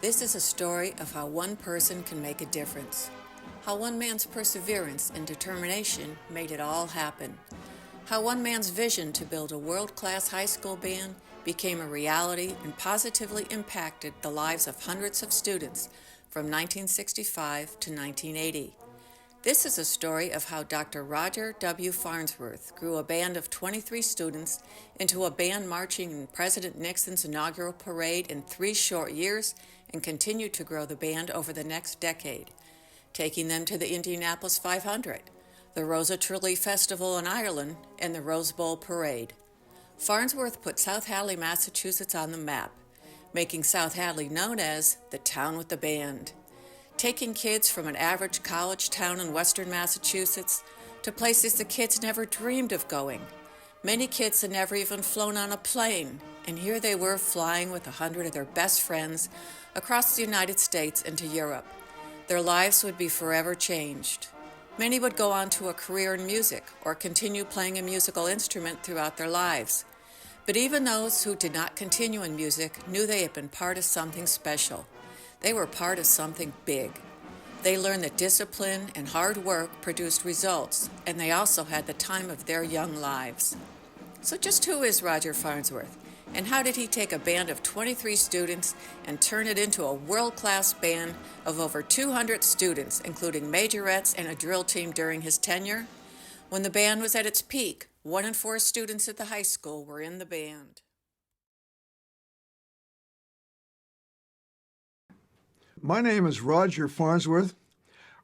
This is a story of how one person can make a difference, how one man's perseverance and determination made it all happen, how one man's vision to build a world-class high school band became a reality and positively impacted the lives of hundreds of students from 1965 to 1980. This is a story of how Dr. Roger W. Farnsworth grew a band of 23 students into a band marching in President Nixon's inaugural parade in 3 short years and continued to grow the band over the next decade, taking them to the Indianapolis 500, the Rosa Tralee Festival in Ireland, and the Rose Bowl Parade. Farnsworth put South Hadley, Massachusetts on the map, making South Hadley known as the town with the band, taking kids from an average college town in western Massachusetts to places the kids never dreamed of going. Many kids had never even flown on a plane, and here they were flying with 100 of their best friends across the United States and to Europe. Their lives would be forever changed. Many would go on to a career in music or continue playing a musical instrument throughout their lives. But even those who did not continue in music knew they had been part of something special. They were part of something big. They learned that discipline and hard work produced results, and they also had the time of their young lives. So just who is Roger Farnsworth, and how did he take a band of 23 students and turn it into a world-class band of over 200 students, including majorettes and a drill team during his tenure? When the band was at its peak, 1 in 4 students at the high school were in the band. My name is Roger Farnsworth.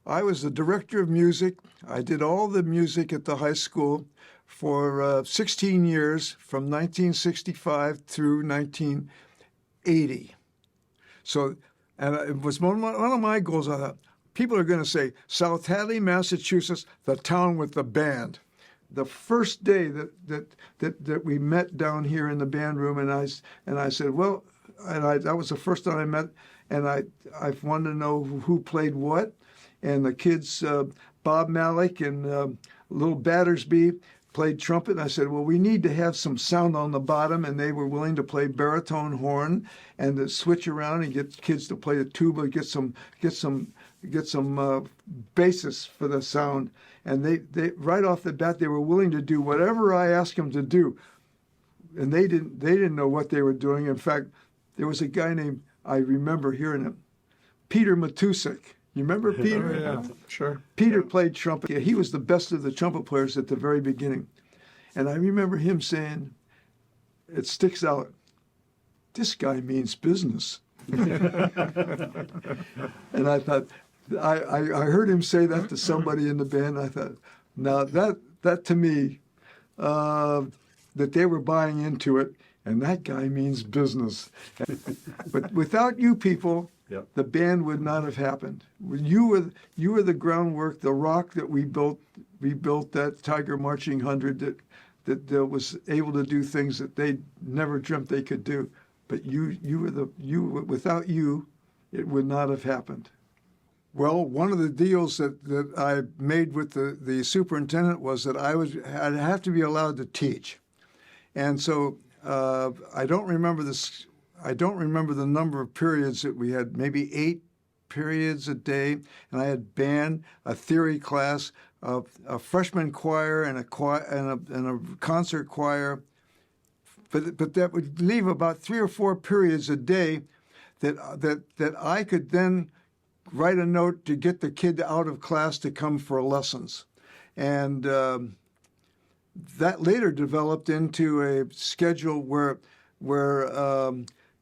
I was the director of music. I did all the music at the high school for 16 years, from 1965 through 1980. So, and it was one of my goals. I thought, people are going to say, South Hadley, Massachusetts, the town with the band. The first day that we met down here in the band room, and I said, well, that was the first time I met, and I wanted to know who played what, and the kids, Bob Malik and Little Battersby, played trumpet. And I said, well, we need to have some sound on the bottom, and they were willing to play baritone horn and to switch around and get kids to play the tuba, get some basis for the sound. And they right off the bat, they were willing to do whatever I asked them to do. And they didn't know what they were doing. In fact, there was a guy named, I remember hearing him, Peter Matusik. You remember Peter? Oh, yeah, sure. Peter played trumpet. He was the best of the trumpet players at the very beginning. And I remember him saying, it sticks out, this guy means business. And I thought, I heard him say that to somebody in the band. I thought, now that to me, that they were buying into it, and that guy means business. But without you people, yep, the band would not have happened. You were the groundwork, the rock that we built. We built that Tiger Marching 100 that was able to do things that they never dreamt they could do. But without you, it would not have happened. Well, one of the deals that I made with the superintendent was that I'd have to be allowed to teach, and so I don't remember this. I don't remember the number of periods that we had, maybe 8 periods a day, and I had band, a theory class, a freshman choir, and a concert choir. But that would leave about 3 or 4 periods a day that I could then write a note to get the kid out of class to come for lessons. And that later developed into a schedule where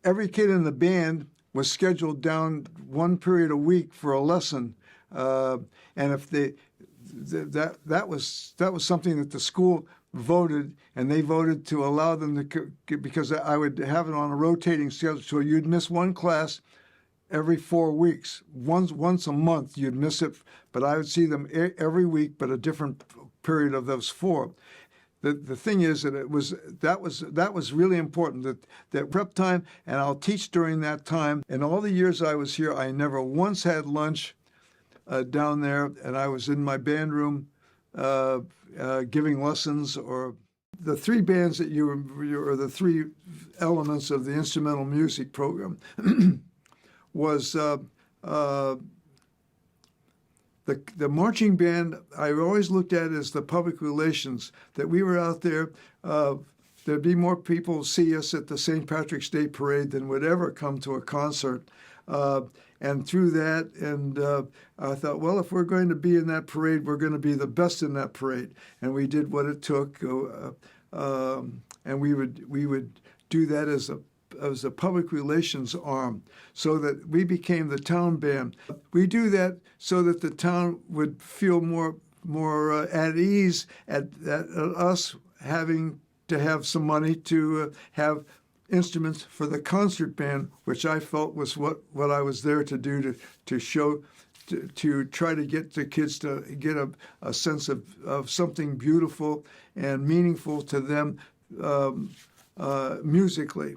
every kid in the band was scheduled down 1 period a week for a lesson, and if that was something that the school voted, and they voted to allow them to, because I would have it on a rotating schedule, so you'd miss 1 class every 4 weeks. Once a month you'd miss it, but I would see them every week, but a different period of those 4. The thing is that that was really important, that prep time, and I'll teach during that time. And all the years I was here, I never once had lunch down there, and I was in my band room giving lessons. Or the 3 bands that or the 3 elements of the instrumental music program. was the marching band. I always looked at it as the public relations, that we were out there. There'd be more people see us at the St. Patrick's Day Parade than would ever come to a concert. And through that, I thought, well, if we're going to be in that parade, we're going to be the best in that parade. And we did what it took, and we would do that as a public relations arm, so that we became the town band. We do that so that the town would feel more at ease at us having to have some money to have instruments for the concert band, which I felt was what I was there to do, to show, to try to get the kids to get a sense of something beautiful and meaningful to them musically.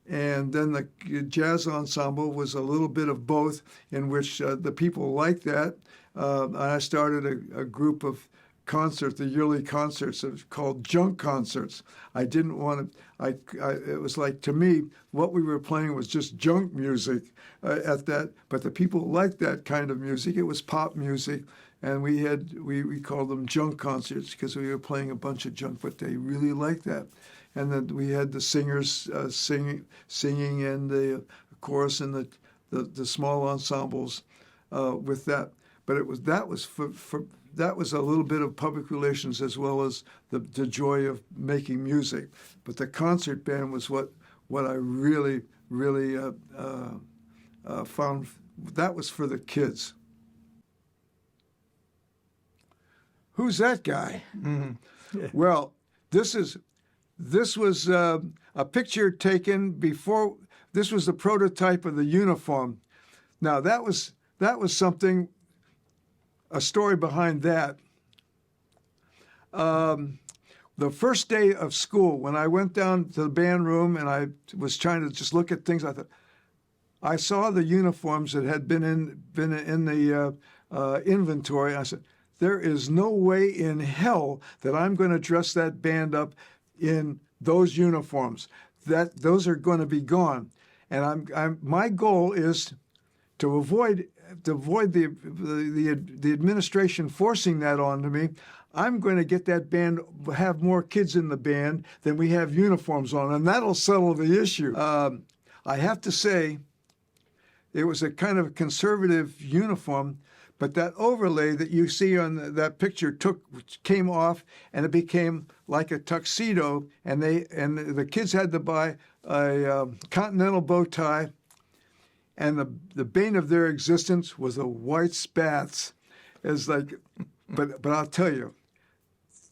And then the jazz ensemble was a little bit of both, in which the people liked that. I started a group of concerts, the yearly concerts, called junk concerts. I didn't want to. It was like, to me, what we were playing was just junk music at that. But the people liked that kind of music. It was pop music, and we called them junk concerts because we were playing a bunch of junk. But they really liked that. And then we had the singers singing, and the chorus and the small ensembles with that. But that was a little bit of public relations, as well as the joy of making music. But the concert band was what I really found. That was for the kids. Who's that guy? Mm-hmm. Yeah. Well, this was a picture taken before. This was the prototype of the uniform. Now that was something. A story behind that. The first day of school, when I went down to the band room and I was trying to just look at things, I saw the uniforms that had been in the inventory. And I said, there is no way in hell that I'm going to dress that band up in those uniforms. Those are going to be gone. And my goal is to avoid the administration forcing that onto me. I'm going to get that band, have more kids in the band than we have uniforms on, and that'll settle the issue. I have to say, it was a kind of conservative uniform, but that overlay that you see on that picture came off, and it became like a tuxedo, and the kids had to buy a continental bow tie. And the bane of their existence was the white spats. It's like, but I'll tell you,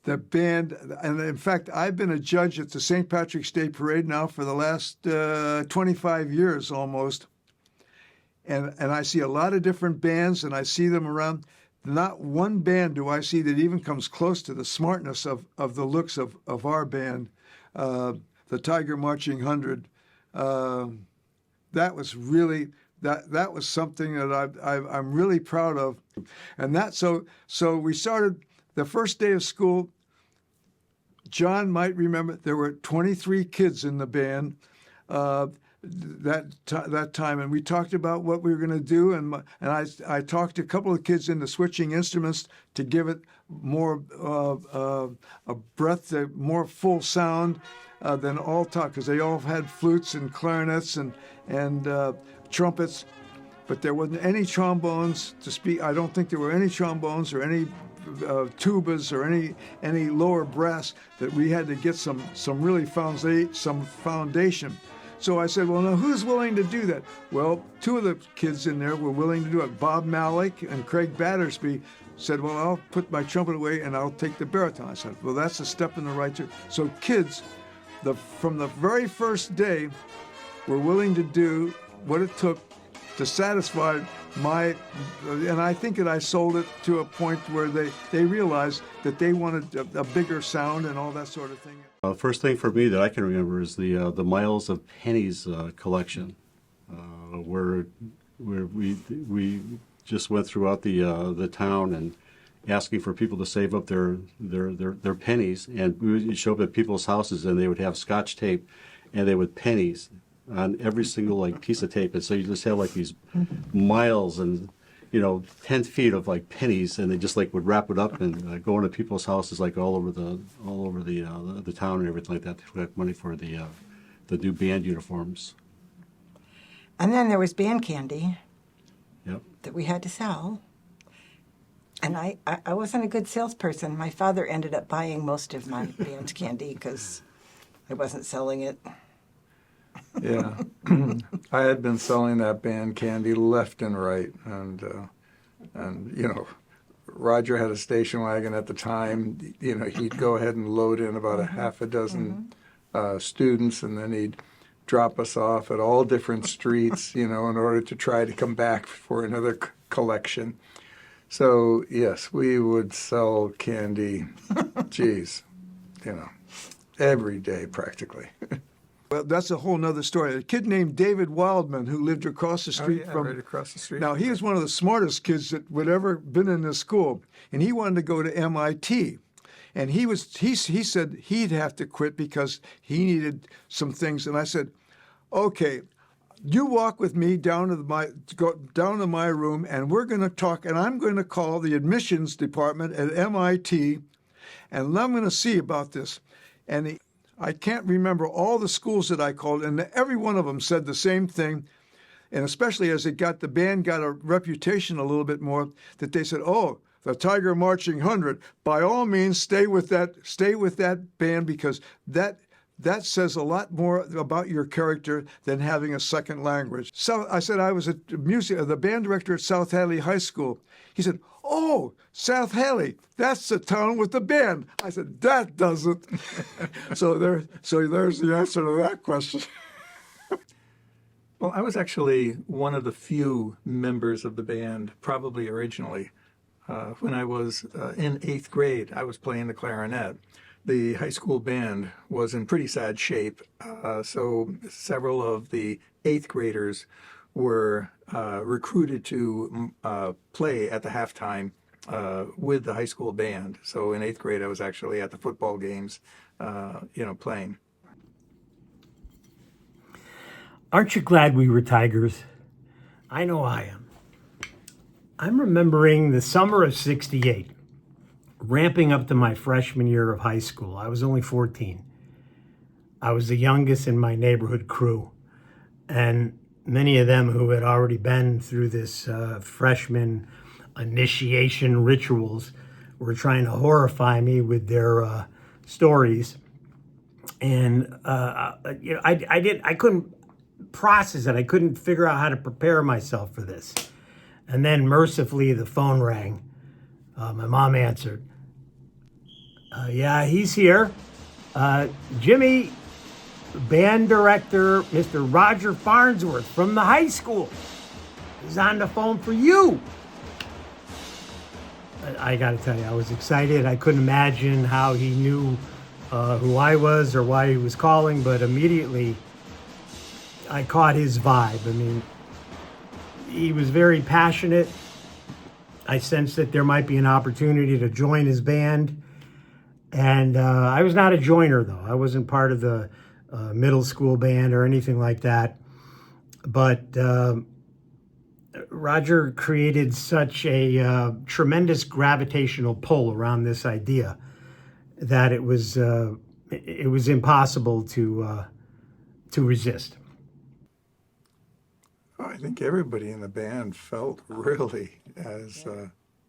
the band, and in fact, I've been a judge at the St. Patrick's Day Parade now for the last 25 years almost. And I see a lot of different bands, and I see them around. Not one band do I see that even comes close to the smartness of the looks of our band, the Tiger Marching 100. That was really that was something that I'm really proud of, and so we started the first day of school. John might remember there were 23 kids in the band that time, and we talked about what we were going to do, and I talked a couple of kids into switching instruments to give it more a breadth, more full sound. Than all talk, because they all had flutes and clarinets and trumpets, but there wasn't any trombones to speak. I don't think there were any trombones or any tubas or any lower brass. That we had to get some really some foundation. So I said, well, now who's willing to do that? Well, two of the kids in there were willing to do it. Bob Malik and Craig Battersby said, well, I'll put my trumpet away and I'll take the baritone. I said, well, that's a step in the right direction. So kids, from the very first day, were willing to do what it took to satisfy and I think that I sold it to a point where they realized that they wanted a bigger sound and all that sort of thing. The first thing for me that I can remember is the Miles of Pennies collection, where we just went throughout the town and asking for people to save up their pennies, and we would show up at people's houses and they would have Scotch tape and they would pennies, on every single like piece of tape, and so you just have like these miles and 10 feet of like pennies, and they just like would wrap it up and go into people's houses like all over the town and everything like that to collect money for the new band uniforms. And then there was band candy Yep. that we had to sell. And I wasn't a good salesperson. My father ended up buying most of my band candy because I wasn't selling it. Yeah. I had been selling that band candy left and right. And Roger had a station wagon at the time. He'd go ahead and load in about a half a dozen students, and then he'd drop us off at all different streets, in order to try to come back for another collection. So, yes, we would sell candy, every day practically. Well, that's a whole nother story. A kid named David Wildman who lived across the street from... right across the street. Now, he was one of the smartest kids that would ever been in this school, and he wanted to go to MIT. And he said he'd have to quit because he needed some things. And I said, okay, you walk with me down to my room, and we're going to talk, and I'm going to call the admissions department at MIT, and I'm going to see about this. And I can't remember all the schools that I called, and every one of them said the same thing. And especially as the band got a reputation a little bit more, that they said, oh, the Tiger Marching 100, by all means, stay with that band, because that says a lot more about your character than having a second language. So I said I was the band director at South Hadley High School. He said, oh, South Hadley, that's the town with the band. I said, that doesn't. So there's the answer to that question. Well, I was actually one of the few members of the band, probably originally. When I was in 8th grade, I was playing the clarinet. The high school band was in pretty sad shape, so several of the 8th graders were recruited to play at the halftime with the high school band. So in 8th grade, I was actually at the football games, playing. Aren't you glad we were Tigers? I know I am. I'm remembering the summer of '68. Ramping up to my freshman year of high school. I was only 14. I was the youngest in my neighborhood crew. And many of them who had already been through this freshman initiation rituals were trying to horrify me with their stories. And I couldn't process it. I couldn't figure out how to prepare myself for this. And then mercifully the phone rang. My mom answered. Yeah, he's here. Jimmy, band director, Mr. Roger Farnsworth from the high school is on the phone for you. I got to tell you, I was excited. I couldn't imagine how he knew who I was or why he was calling, but immediately I caught his vibe. I mean, he was very passionate. I sensed that there might be an opportunity to join his band. And I was not a joiner, though. I wasn't part of the middle school band or anything like that. But Roger created such a tremendous gravitational pull around this idea that it was impossible to resist. I think everybody in the band felt really as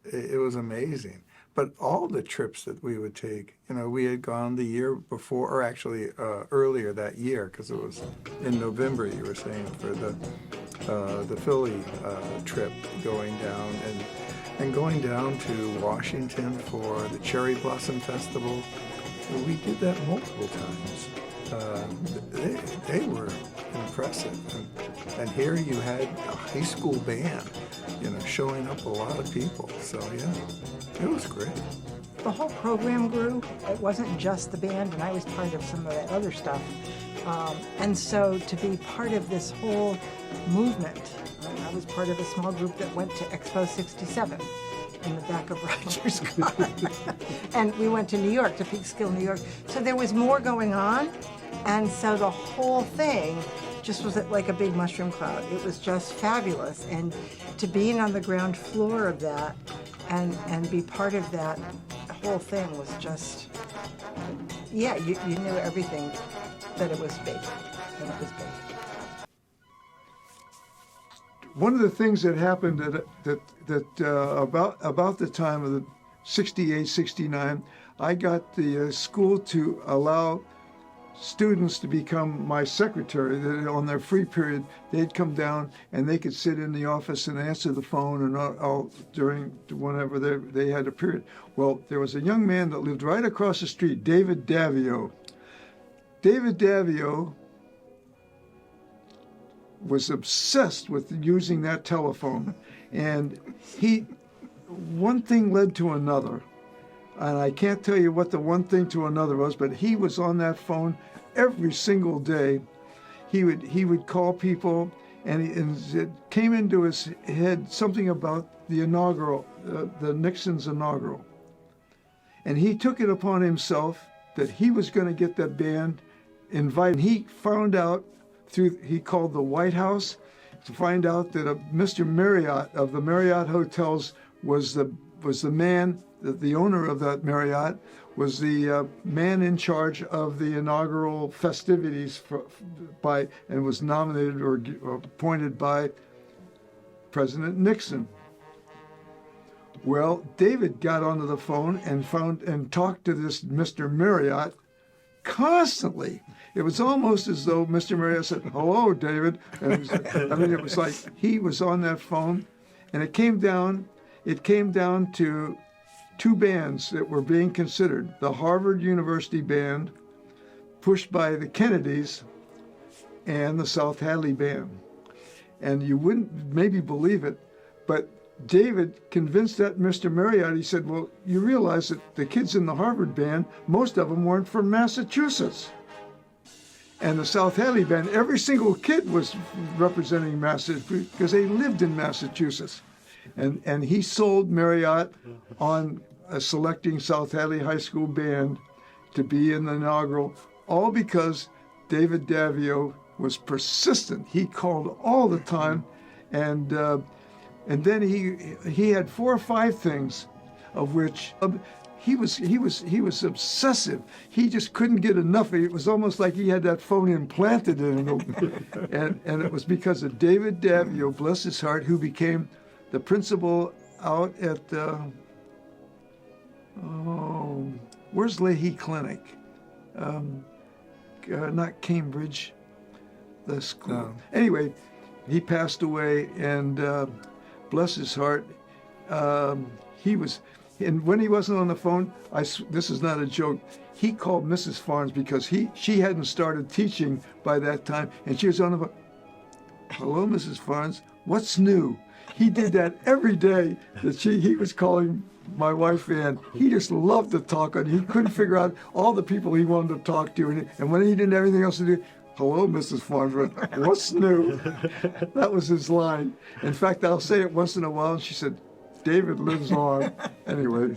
it was amazing. But all the trips that we would take, we had gone the year before, or actually earlier that year, because it was in November, you were saying, for the Philly trip, going down and going down to Washington for the Cherry Blossom Festival. We did that multiple times. They were impressive. And here you had a high school band, showing up a lot of people. So, yeah, it was great. The whole program grew. It wasn't just the band, and I was part of some of that other stuff. And so to be part of this whole movement, I was part of a small group that went to Expo 67 in the back of Roger's car. And we went to New York, to Peekskill, New York. So there was more going on. And so the whole thing just was like a big mushroom cloud. It was just fabulous. And to be on the ground floor of that and be part of that whole thing was just, yeah, you knew everything, that it was big, that it was big. One of the things that happened about the time of the 68, 69, I got the school to allow students to become my secretary. That on their free period, they'd come down and they could sit in the office and answer the phone and all during whenever they had a period. Well, there was a young man that lived right across the street, David Davio. David Davio was obsessed with using that telephone, and one thing led to another, and I can't tell you what the one thing to another was, but he was on that phone every single day. He would call people, and it came into his head something about the inaugural, the Nixon's inaugural, and he took it upon himself that he was going to get that band invited. He found out he called the White House to find out that Mr. Marriott of the Marriott Hotels was the man, the owner of that Marriott was the man in charge of the inaugural festivities and was nominated or appointed by President Nixon. Well, David got onto the phone and talked to this Mr. Marriott constantly. It was almost as though Mr. Marriott said, "Hello, David." And it was like he was on that phone, and it came down to two bands that were being considered: the Harvard University band, pushed by the Kennedys, and the South Hadley band. And you wouldn't maybe believe it, but David convinced that Mr. Marriott. He said, "Well, you realize that the kids in the Harvard band, most of them weren't from Massachusetts. And the South Hadley band, every single kid was representing Massachusetts because they lived in Massachusetts." And he sold Marriott on selecting South Hadley High School band to be in the inaugural, all because David Davio was persistent. He called all the time, and then he had 4 or 5 things, of which he was obsessive. He just couldn't get enough. It was almost like he had that phone implanted in him, and it was because of David Davio, bless his heart, who became the principal out at where's Leahy Clinic? Not Cambridge, the school. No. Anyway, he passed away, and bless his heart, he was. And when he wasn't on the phone, this is not a joke, he called Mrs. Farns because she hadn't started teaching by that time, and she was on the phone. "Hello, Mrs. Farns, what's new?" He did that every day that he was calling my wife in. He just loved to talk, and he couldn't figure out all the people he wanted to talk to. And when he didn't have anything else to do, "Hello, Mrs. Farnsworth, what's new?" That was his line. In fact, I'll say it once in a while, and she said, "David lives on." Anyway,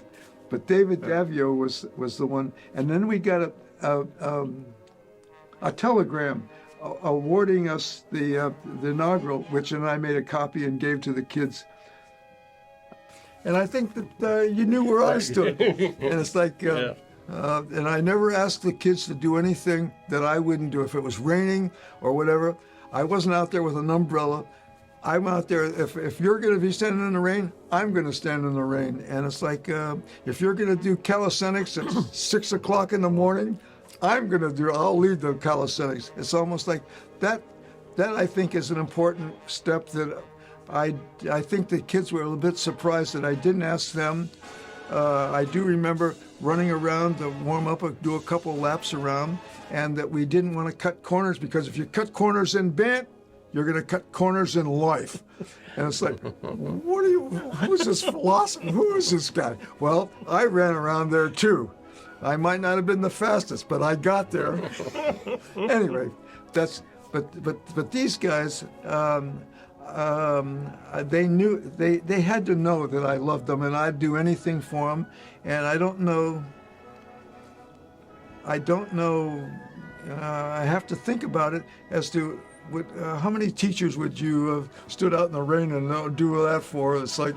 but David Davio was the one. And then we got a telegram awarding us the inaugural, which I made a copy and gave to the kids. And I think that you knew where I stood. And it's like, and I never asked the kids to do anything that I wouldn't do. If it was raining or whatever, I wasn't out there with an umbrella. I'm out there, if you're going to be standing in the rain, I'm going to stand in the rain. And it's like, if you're going to do calisthenics at 6 o'clock in the morning, I'll lead the calisthenics. It's almost like that I think is an important step that I think the kids were a little bit surprised that I didn't ask them. I do remember running around to warm up, do a couple laps around, and that we didn't want to cut corners, because if you cut corners in band, you're going to cut corners in life. And it's like, who's this philosopher? Who is this guy? Well, I ran around there too. I might not have been the fastest, but I got there. Anyway, but these guys, they knew, they had to know that I loved them and I'd do anything for them. And I don't know, I have to think about it as to how many teachers would you have stood out in the rain and do that for? It's like,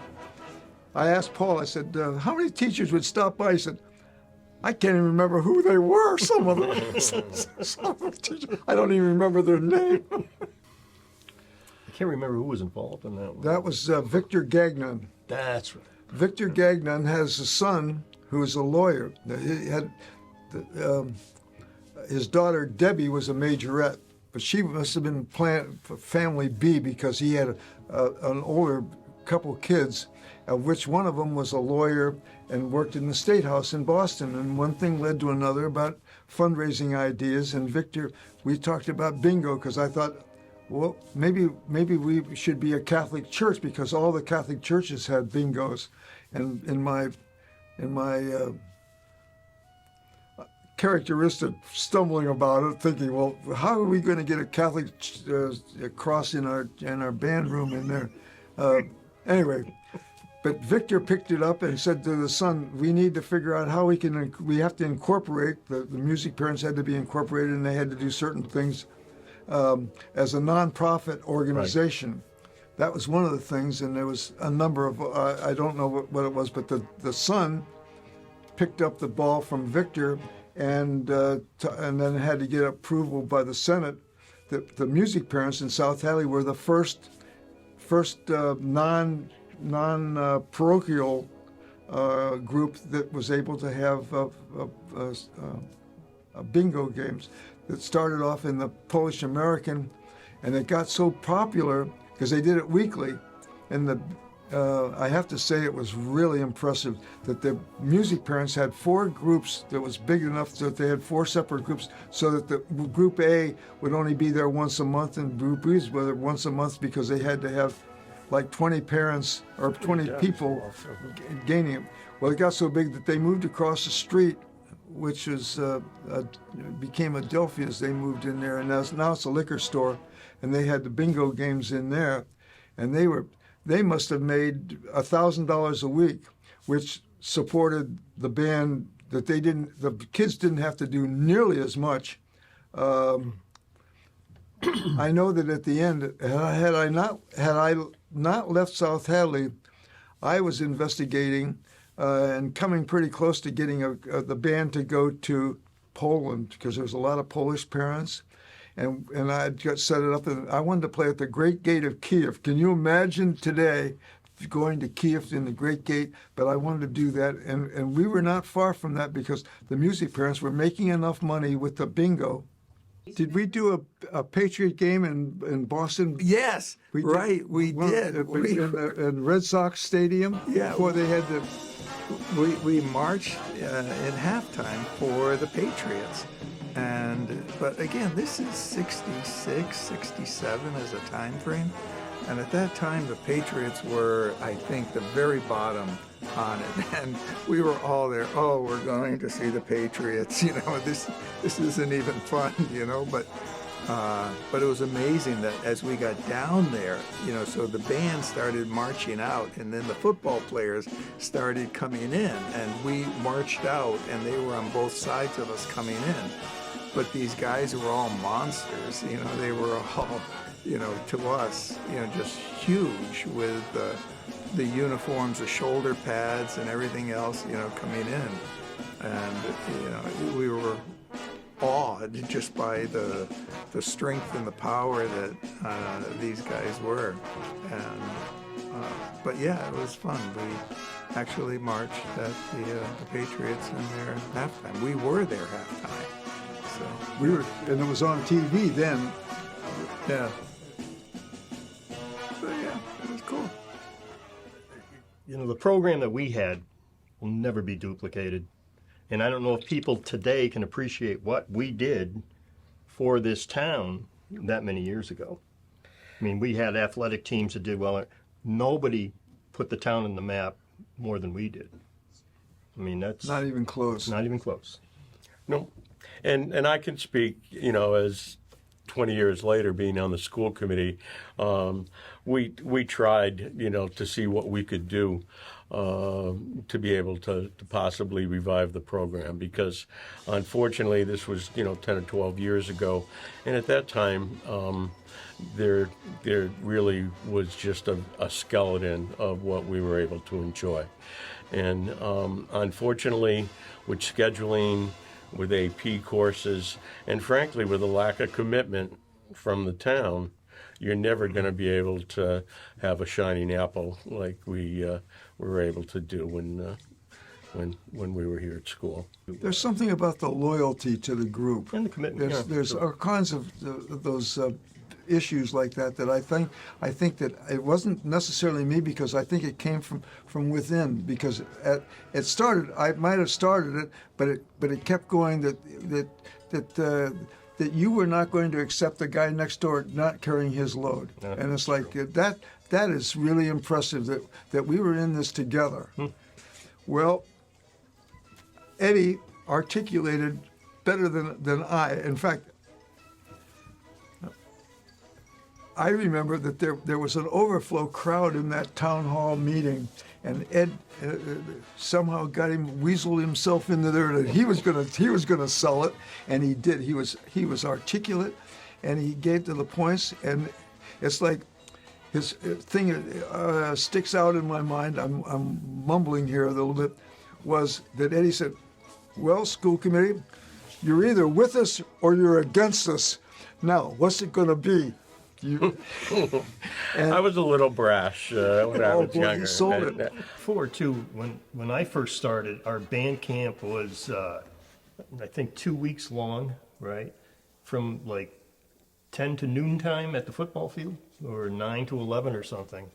I asked Paul, I said, how many teachers would stop by? He said, I can't even remember who they were, some of them. Some of the teachers, I don't even remember their name. I can't remember who was involved in that one. That was Victor Gagnon. That's right. Victor Gagnon has a son who is a lawyer. He had his daughter Debbie was a majorette, but she must have been family B because he had an older couple kids, of which one of them was a lawyer and worked in the State House in Boston. And one thing led to another about fundraising ideas. And Victor, we talked about bingo because I thought, well, maybe we should be a Catholic church because all the Catholic churches had bingos. And in my characteristic stumbling about it, thinking, well, how are we going to get a Catholic cross in our band room in there? Anyway, but Victor picked it up and said to the son, we need to figure out how we have to incorporate, the music parents had to be incorporated and they had to do certain things as a nonprofit organization. Right. That was one of the things, and there was a number of, I don't know what it was, but the son picked up the ball from Victor and then had to get approval by the Senate. The music parents in South Hadley were the first non-parochial group that was able to have bingo games that started off in the Polish American, and it got so popular because they did it weekly, and I have to say it was really impressive that the music parents had 4 groups that was big enough that they had 4 separate groups so that the group A would only be there once a month and group B was there once a month because they had to have like 20 parents or 20 people gaining it. Well, it got so big that they moved across the street, which was became Adelphia's. They moved in there, and now it's a liquor store, and they had the bingo games in there, and they must have made $1,000 a week, which supported the band that the kids didn't have to do nearly as much. I know that at the end, had I not left South Hadley, I was investigating and coming pretty close to getting the band to go to Poland because there was a lot of Polish parents, and I got set it up, and I wanted to play at the Great Gate of Kiev. Can you imagine today going to Kiev in the Great Gate? But I wanted to do that, and we were not far from that because the music parents were making enough money with the bingo. Did we do a Patriot game in Boston? Yes, we did. In Red Sox Stadium? Yeah. Before they had the... We marched in halftime for the Patriots. But again, this is 66, 67 as a time frame. And at that time, the Patriots were, I think, the very bottom on it. And we were all there, oh, we're going to see the Patriots. This isn't even fun, But it was amazing that as we got down there, so the band started marching out, and then the football players started coming in, and we marched out, and they were on both sides of us coming in. But these guys were all monsters, they were all, to us, just huge with the uniforms, the shoulder pads, and everything else, coming in. And, we were awed just by the strength and the power that these guys were. And but yeah, it was fun. We actually marched at the Patriots in their halftime. We were their halftime. So we were, and it was on TV then. Yeah. So yeah, it was cool. The program that we had will never be duplicated. And I don't know if people today can appreciate what we did for this town that many years ago. I mean, we had athletic teams that did well. Nobody put the town on the map more than we did. I mean, that's... Not even close. Not even close. No. And I can speak, as 20 years later being on the school committee, we tried, to see what we could do. to be able to possibly revive the program, because unfortunately this was 10 or 12 years ago, and at that time there really was just a skeleton of what we were able to enjoy. And unfortunately, with scheduling, with AP courses, and frankly with a lack of commitment from the town, you're never going to be able to have a shining apple like we were able to do when we were here at school. There's something about the loyalty to the group. And the commitment. There's all kinds of those issues like that I think that it wasn't necessarily me, because I think it came from within, because it started, I might have started it, but it kept going that you were not going to accept the guy next door not carrying his load. And it's like that is really impressive that we were in this together. Well, Eddie articulated better than I. In fact, I remember that there was an overflow crowd in that town hall meeting, and Ed somehow got weaseled himself into there that he was gonna sell it, and he did. He was articulate, and he gave to the points, and it's like his thing sticks out in my mind. I'm mumbling here a little bit. Was that Eddie said, "Well, school committee, you're either with us or you're against us. Now, what's it gonna be?" I was a little brash when I was younger. He sold it. Before too, when I first started, our band camp was I think 2 weeks long, right? From like 10 to noontime at the football field, or 9 to 11 or something.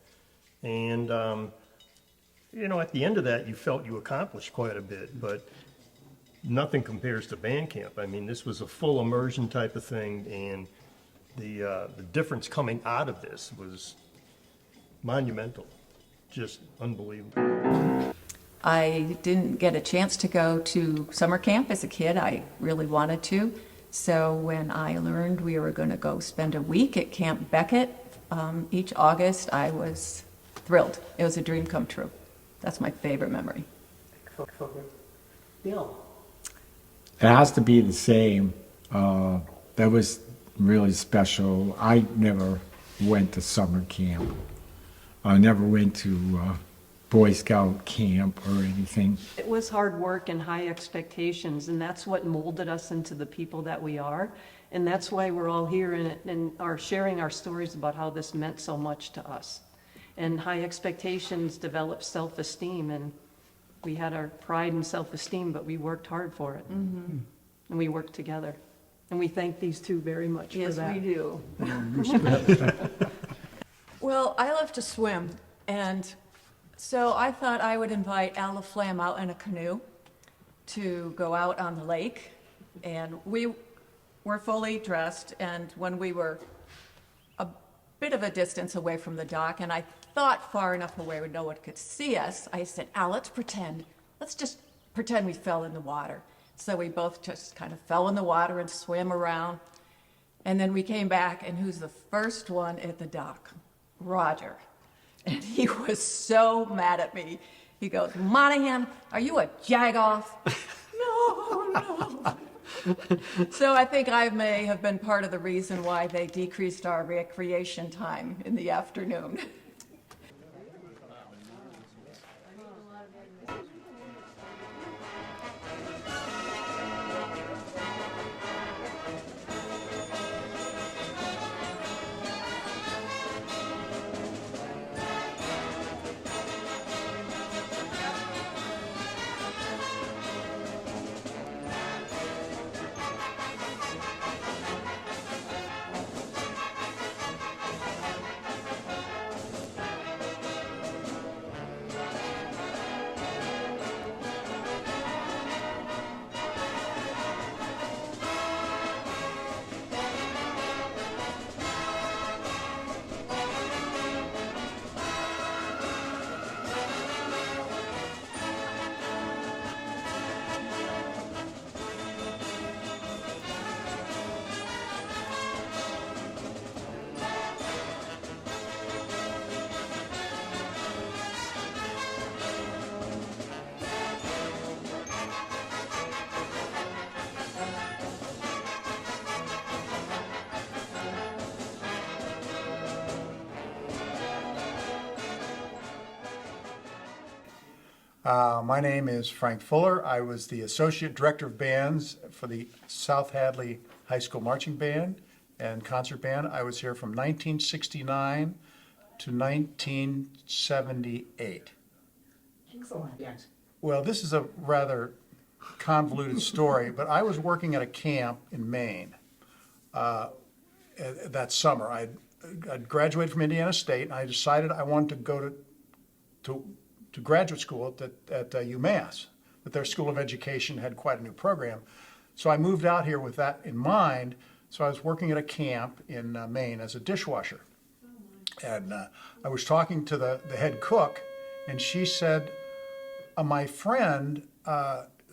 And at the end of that, you felt you accomplished quite a bit, but nothing compares to band camp. I mean, this was a full immersion type of thing, and the difference coming out of this was monumental, just unbelievable. I didn't get a chance to go to summer camp as a kid. I really wanted to. So when I learned we were going to go spend a week at Camp Beckett each August, I was thrilled. It was a dream come true. That's my favorite memory. Bill. It has to be the same. That was really special. I never went to summer camp. I never went to Boy Scout camp or anything. It was hard work and high expectations, and that's what molded us into the people that we are. And that's why we're all here and are sharing our stories about how this meant so much to us. And high expectations develop self-esteem, and we had our pride and self-esteem, but we worked hard for it. Mm-hmm. And we worked together. And we thank these two very much for that. Yes, we do. Well, I love to swim, and so I thought I would invite Al LaFlamme out in a canoe to go out on the lake. And we were fully dressed, and when we were a bit of a distance away from the dock, and I thought far enough away where no one could see us, I said, Al, let's just pretend we fell in the water. So we both just kind of fell in the water and swam around. And then we came back, and who's the first one at the dock? Roger. And he was so mad at me. He goes, Monahan, are you a jagoff? No. So I think I may have been part of the reason why they decreased our recreation time in the afternoon. My name is Frank Fuller. I was the Associate Director of Bands for the South Hadley High School Marching Band and Concert Band. I was here from 1969 to 1978. Excellent. Yes. Well, this is a rather convoluted story, but I was working at a camp in Maine that summer. I'd graduated from Indiana State, and I decided I wanted to go to graduate school at UMass, that their School of Education had quite a new program. So I moved out here with that in mind. So I was working at a camp in Maine as a dishwasher. And I was talking to the head cook, and she said, my friend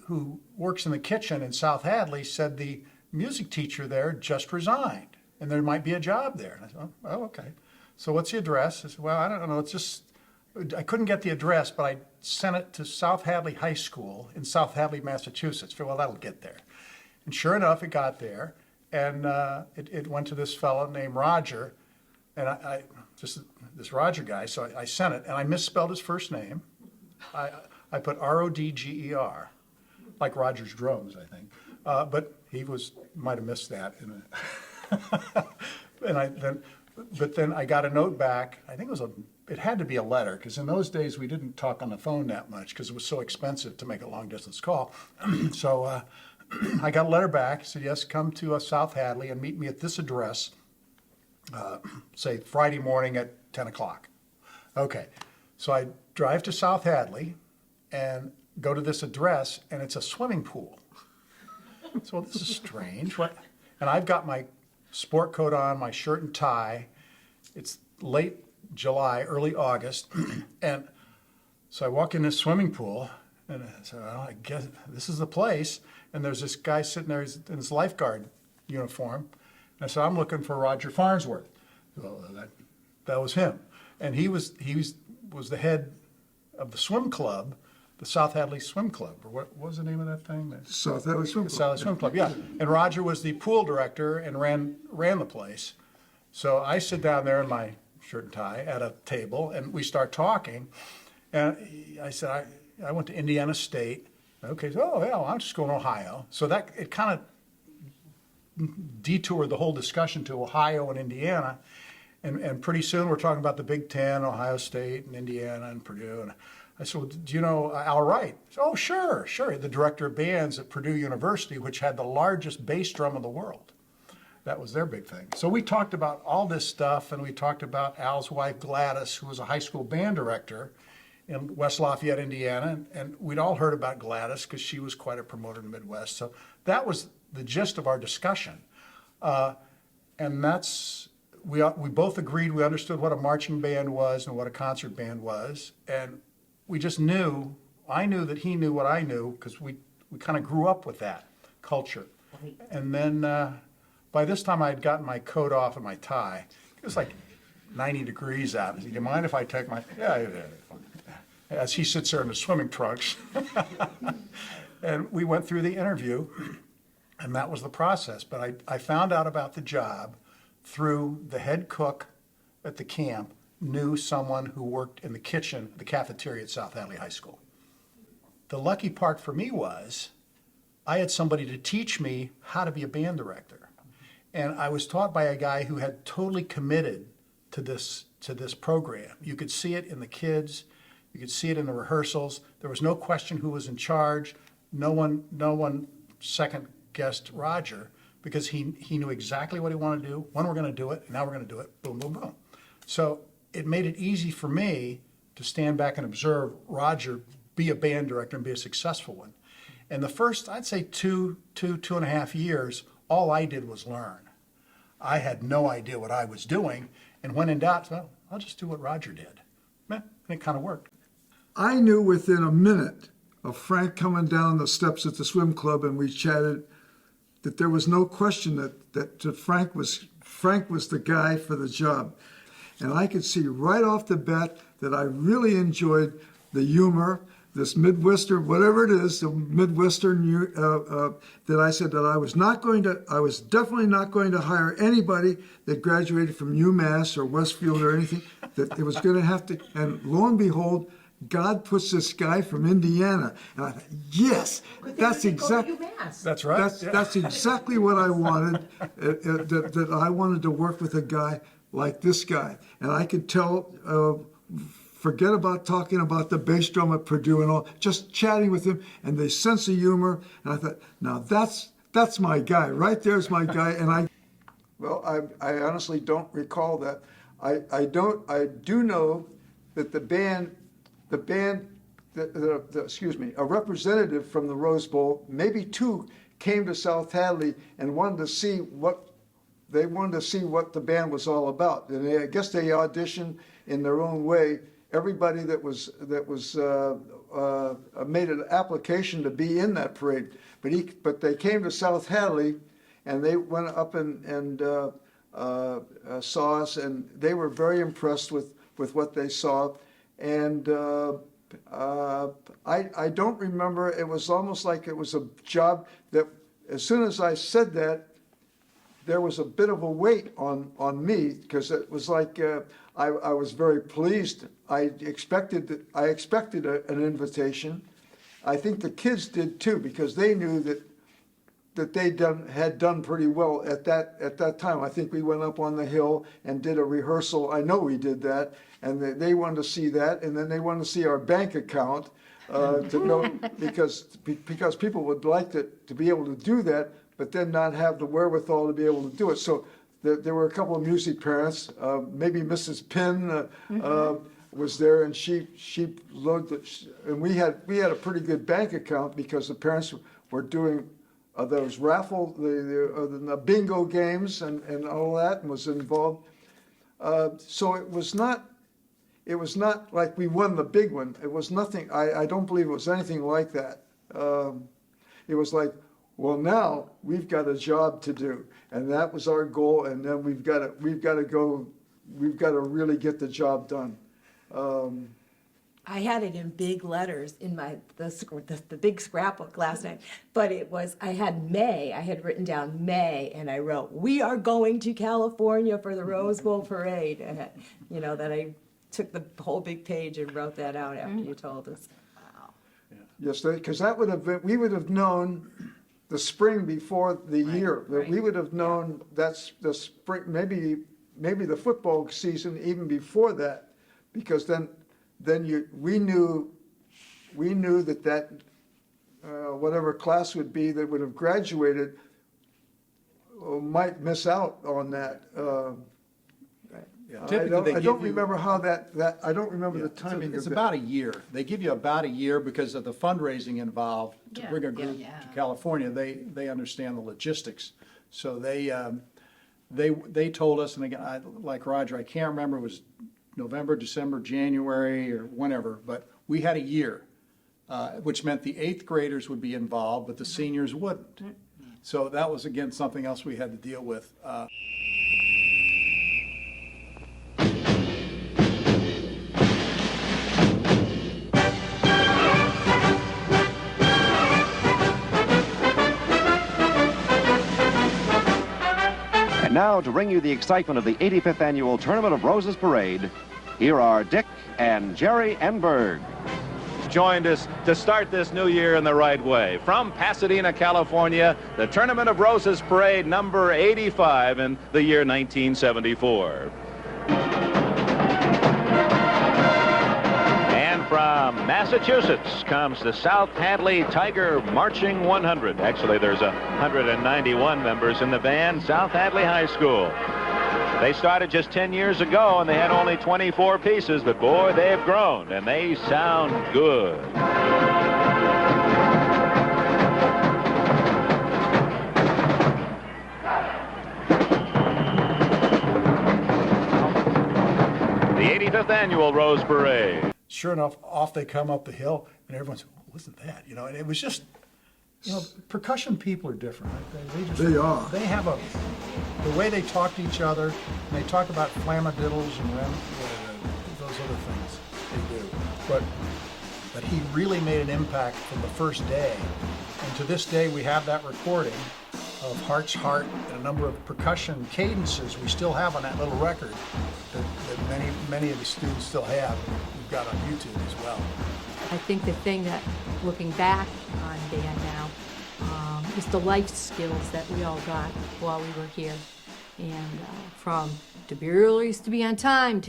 who works in the kitchen in South Hadley said the music teacher there just resigned, and there might be a job there. And I said, oh, okay. So what's the address? I said, well, I don't know. It's just, I couldn't get the address, but I sent it to South Hadley High School in South Hadley, Massachusetts. Well, that'll get there. And sure enough, it got there, and it went to this fellow named Roger, and I just this Roger guy. So I sent it, and I misspelled his first name. I put R-O-D-G-E-R, like Roger's Drums, I think. But he might have missed that. But then I got a note back. I think it had to be a letter, because in those days we didn't talk on the phone that much because it was so expensive to make a long distance call. So I got a letter back. It said, yes, come to South Hadley and meet me at this address, say Friday morning at 10 o'clock. Okay, so I drive to South Hadley and go to this address, and it's a swimming pool. So this is strange. What? And I've got my sport coat on, my shirt and tie. It's late July, early August, and so I walk in this swimming pool, and I said, well, I guess this is the place. And there's this guy sitting there in his lifeguard uniform, and I said, I'm looking for Roger Farnsworth. Well, that was him, and he was the head of the swim club, the South Hadley Swim Club, or what was the name of that thing? South Hadley Swim Club. South Hadley Swim Club, yeah. And Roger was the pool director and ran the place. So I sit down there in my shirt and tie at a table, and we start talking. And I said, I went to Indiana State. Okay, so, oh, yeah, well, I'm just going to Ohio. So it kind of detoured the whole discussion to Ohio and Indiana. And pretty soon we're talking about the Big Ten, Ohio State and Indiana and Purdue. And I said, well, do you know Al Wright? Said, oh, sure. The director of bands at Purdue University, which had the largest bass drum in the world. That was their big thing. So we talked about all this stuff, and we talked about Al's wife, Gladys, who was a high school band director in West Lafayette, Indiana. And we'd all heard about Gladys because she was quite a promoter in the Midwest. So that was the gist of our discussion. And we both agreed, we understood what a marching band was and what a concert band was. And we just knew, I knew that he knew what I knew, because we kind of grew up with that culture. And then by this time I had gotten my coat off and my tie. It was like 90 degrees out. I said, do you mind if I take my, yeah, fine. As he sits there in his swimming trunks. And we went through the interview, and that was the process. But I found out about the job through the head cook at the camp knew someone who worked in the kitchen, the cafeteria at South Hadley High School. The lucky part for me was I had somebody to teach me how to be a band director. And I was taught by a guy who had totally committed to this program. You could see it in the kids. You could see it in the rehearsals. There was no question who was in charge. No one second-guessed Roger, because he knew exactly what he wanted to do, when we're going to do it, and now we're going to do it, boom, boom, boom. So it made it easy for me to stand back and observe Roger be a band director and be a successful one. And the first, I'd say two and a half years, all I did was learn. I had no idea what I was doing, and when in doubt, well, I'll just do what Roger did. And it kind of worked. I knew within a minute of Frank coming down the steps at the swim club, and we chatted, that there was no question that Frank was the guy for the job. And I could see right off the bat that I really enjoyed the humor, this Midwestern, whatever it is, the Midwestern, that I said that I was definitely not going to hire anybody that graduated from UMass or Westfield or anything, that it was going to have to, and lo and behold, God puts this guy from Indiana. And I thought, yes, that's exactly. That's right. That's exactly what I wanted. That I wanted to work with a guy like this guy, and I could tell. Forget about talking about the bass drum at Purdue and all. Just chatting with him and the sense of humor. And I thought, now that's my guy. Right there's my guy. And I honestly don't recall that. I do know that the band, a representative from the Rose Bowl, maybe two, came to South Hadley and wanted to see what the band was all about. And I guess they auditioned in their own way. Everybody that was made an application to be in that parade, but they came to South Hadley, and they went up and saw us, and they were very impressed with what they saw. And I don't remember. It was almost like it was a job that, as soon as I said that, there was a bit of a weight on me, because it was like I was very pleased. I expected an invitation. I think the kids did too, because they knew that they had done pretty well at that time. I think we went up on the hill and did a rehearsal. I know we did that, and they wanted to see that, and then they wanted to see our bank account to know, because people would like to be able to do that, but then not have the wherewithal to be able to do it. So there were a couple of music parents, maybe Mrs. Penn was there, and she looked at, and we had a pretty good bank account, because the parents were doing those raffle, the bingo games and all that, and was involved. So it was not like we won the big one. It was nothing. I don't believe it was anything like that. It was like, well, now we've got a job to do, and that was our goal. And then we've got to really get the job done. I had it in big letters in the big scrapbook last night, but I had May. I had written down May, and I wrote, "We are going to California for the Rose Bowl parade," and that I took the whole big page and wrote that out after you told us. Wow. Yes, because that would have been, we would have known the spring before the year. Right. We would have known that's the spring, maybe the football season even before that, because then we knew that whatever class would be that would have graduated might miss out on that. I don't remember how that I don't remember the timing. It's of about a year. They give you about a year because of the fundraising involved to bring a group to California. They understand the logistics, so they told us. And again, like Roger, I can't remember. It was November, December, January, or whenever. But we had a year, which meant the 8th graders would be involved, but the seniors wouldn't. So that was again something else we had to deal with. And now, to bring you the excitement of the 85th Annual Tournament of Roses Parade, here are Dick and Jerry Enberg. Joined us to start this new year in the right way. From Pasadena, California, the Tournament of Roses Parade number 85 in the year 1974. And from Massachusetts comes the South Hadley Tiger Marching 100. Actually, there's 191 members in the band, South Hadley High School. They started just 10 years ago, and they had only 24 pieces, but boy, they've grown, and they sound good. The 85th Annual Rose Parade. Sure enough, off they come up the hill, and everyone's, listen to that, and it was just, percussion people are different. They are. They have the way they talk to each other, and they talk about flamadiddles and those other things they do. But he really made an impact from the first day. And to this day, we have that recording of Heart's Heart and a number of percussion cadences we still have on that little record that many of the students still have. We've got on YouTube as well. I think the thing that, looking back on band now, is the life skills that we all got while we were here. And from to be early is to be on time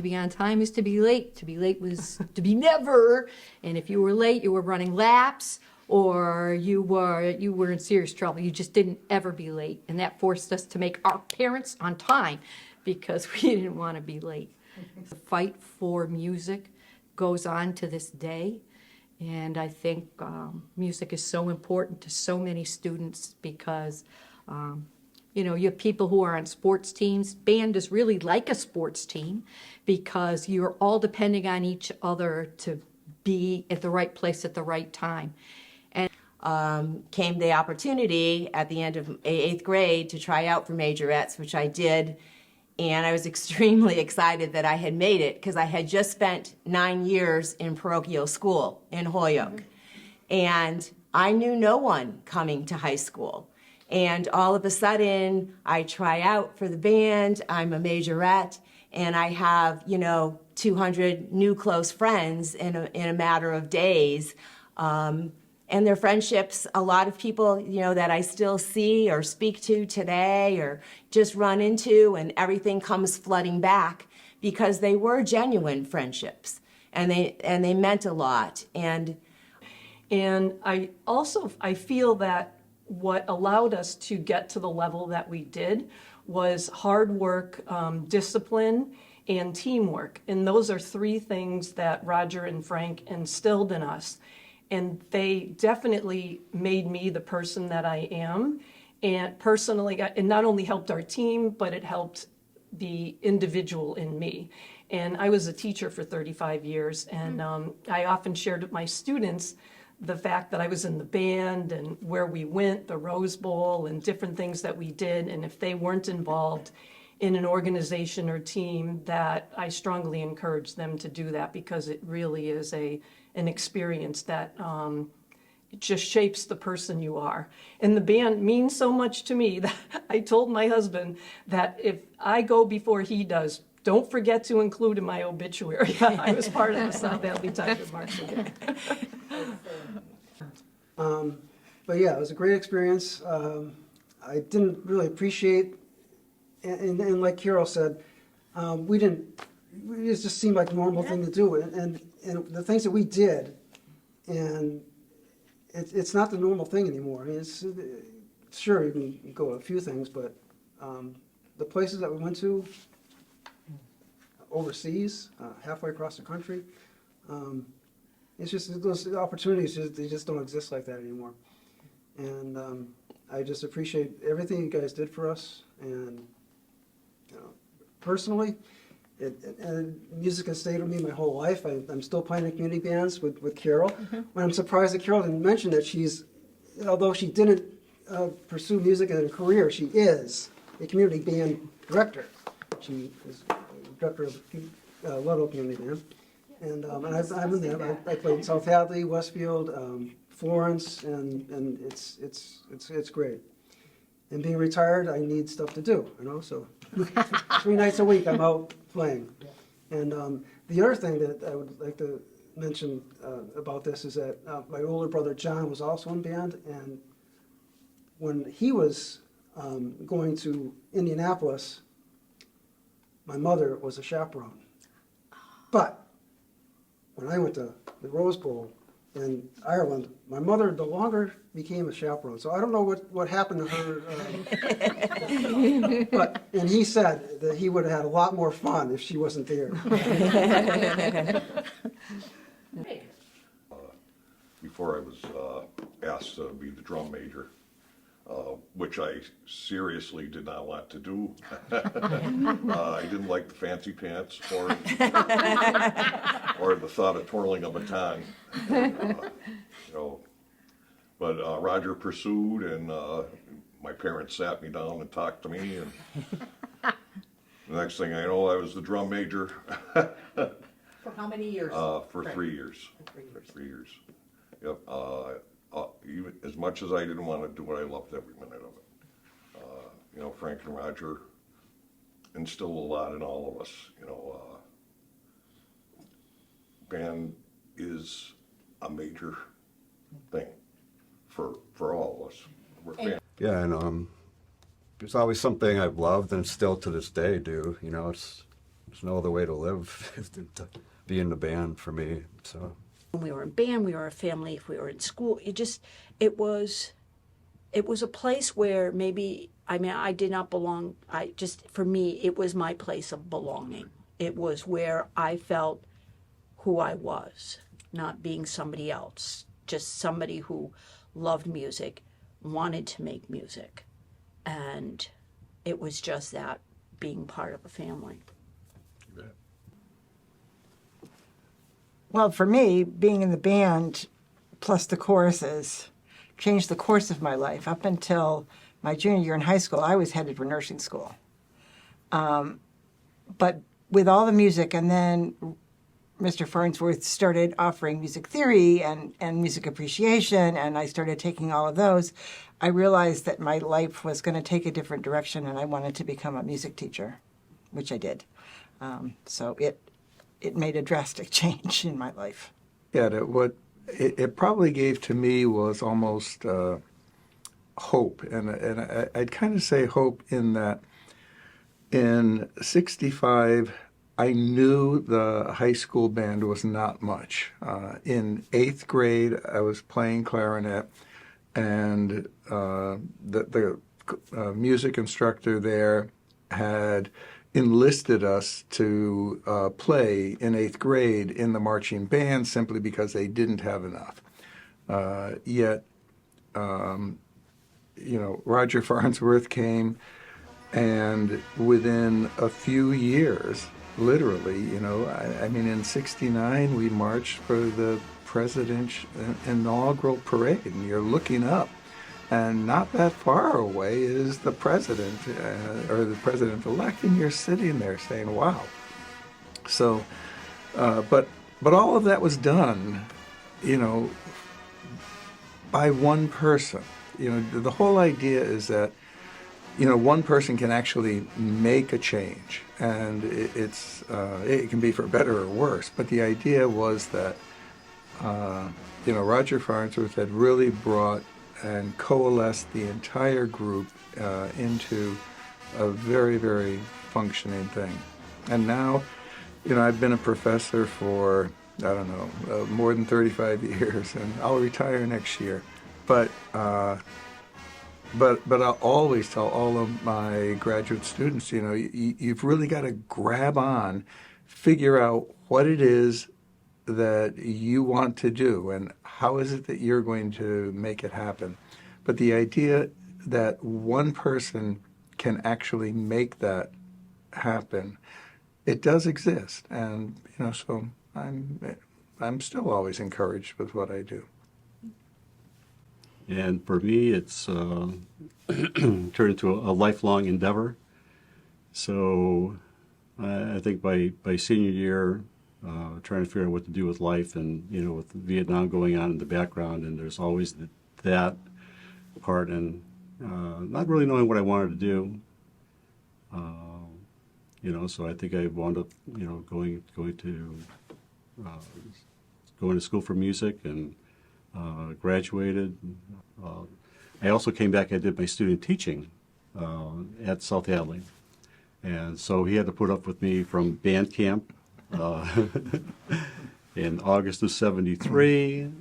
is to be late was to be never. And if you were late, you were running laps, or you were in serious trouble. You just didn't ever be late. And that forced us to make our parents on time because we didn't want to be late. The fight for music goes on to this day. And I think music is so important to so many students because, you have people who are on sports teams. Band is really like a sports team because you're all depending on each other to be at the right place at the right time. And came the opportunity at the end of 8th grade to try out for majorettes, which I did. And I was extremely excited that I had made it because I had just spent 9 years in parochial school in Holyoke. And I knew no one coming to high school. And all of a sudden, I try out for the band, I'm a majorette, and I have, 200 new close friends in a matter of days. And their friendships, a lot of people, that I still see or speak to today or just run into, and everything comes flooding back because they were genuine friendships and they meant a lot. And I feel that what allowed us to get to the level that we did was hard work, discipline, and teamwork. And those are three things that Roger and Frank instilled in us. And they definitely made me the person that I am. And personally, it not only helped our team, but it helped the individual in me. And I was a teacher for 35 years, and I often shared with my students the fact that I was in the band and where we went, the Rose Bowl, and different things that we did. And if they weren't involved in an organization or team, that I strongly encourage them to do that because it really is an experience that it just shapes the person you are. And the band means so much to me that I told my husband that if I go before he does, don't forget to include in my obituary I was part of the South Hadley Tiger Marching. But yeah, it was a great experience. I didn't really appreciate, and like Carol said, it just seemed like a normal thing to do. And the things that we did, and it's not the normal thing anymore. I mean, sure, you can go to a few things, but the places that we went to, overseas, halfway across the country, it's just those opportunities, they just don't exist like that anymore. And I just appreciate everything you guys did for us. And personally, and music has stayed with me my whole life. I'm still playing in community bands with Carol. And I'm surprised that Carol didn't mention that although she didn't pursue music as a career, she is a community band director. She is director of Ludlow Community Band. And I'm in there. I played in South Hadley, Westfield, Florence, and it's great. And being retired, I need stuff to do, so 3 nights a week I'm out playing. And the other thing that I would like to mention about this is that my older brother John was also in band, and when he was going to Indianapolis, my mother was a chaperone. But when I went to the Rose Bowl in Ireland, my mother no longer became a chaperone. So I don't know what happened to her. And he said that he would have had a lot more fun if she wasn't there. Before I was asked to be the drum major, which I seriously did not want to do. I didn't like the fancy pants or the thought of twirling a baton. But Roger pursued, and my parents sat me down and talked to me, and the next thing I know, I was the drum major. For how many years? For 3 years. For 3 years. Yep. Even as much as I didn't want to do it, I loved every minute of it. Frank and Roger instilled a lot in all of us. band is a major thing for all of us. We're fans. Yeah, and it's always something I've loved and still to this day do. You know, there's no other way to live than to be in the band for me. So When we were in band, we were a family. If we were in school, it was a place where maybe, I mean, I did not belong. For me, it was my place of belonging. It was where I felt who I was, not being somebody else, just somebody who loved music, wanted to make music. And it was just that, being part of a family. Well, for me, being in the band plus the choruses changed the course of my life. Up until my junior year in high school, I was headed for nursing school. But with all the music, and then Mr. Farnsworth started offering music theory and music appreciation, and I started taking all of those, I realized that my life was going to take a different direction, and I wanted to become a music teacher, which I did. So it made a drastic change in my life. Yeah, what it probably gave to me was almost hope, and I'd kind of say hope in that in '65, I knew the high school band was not much. In 8th grade, I was playing clarinet, and the music instructor there had enlisted us to play in 8th grade in the marching band simply because they didn't have enough. Yet, Roger Farnsworth came, and within a few years, literally, I mean, in '69, we marched for the President Inaugural Parade, and you're looking up, and not that far away is the president, or the president-elect, and you're sitting there saying, wow. So, but all of that was done, by one person. The whole idea is that, one person can actually make a change, and it can be for better or worse. But the idea was that, Roger Farnsworth had really brought and coalesced the entire group into a very, very functioning thing. And now, I've been a professor for, I don't know, more than 35 years, and I'll retire next year. But I'll always tell all of my graduate students, you've really got to grab on, figure out what it is that you want to do and how is it that you're going to make it happen. But the idea that one person can actually make that happen, it does exist. And, so I'm still always encouraged with what I do. And for me, it's turned into a lifelong endeavor. So I think by senior year, trying to figure out what to do with life, and with Vietnam going on in the background, and there's always that part, and not really knowing what I wanted to do. So I think I wound up going to school for music, and graduated. I also came back. I did my student teaching at South Hadley, and so he had to put up with me from band camp in August of '73.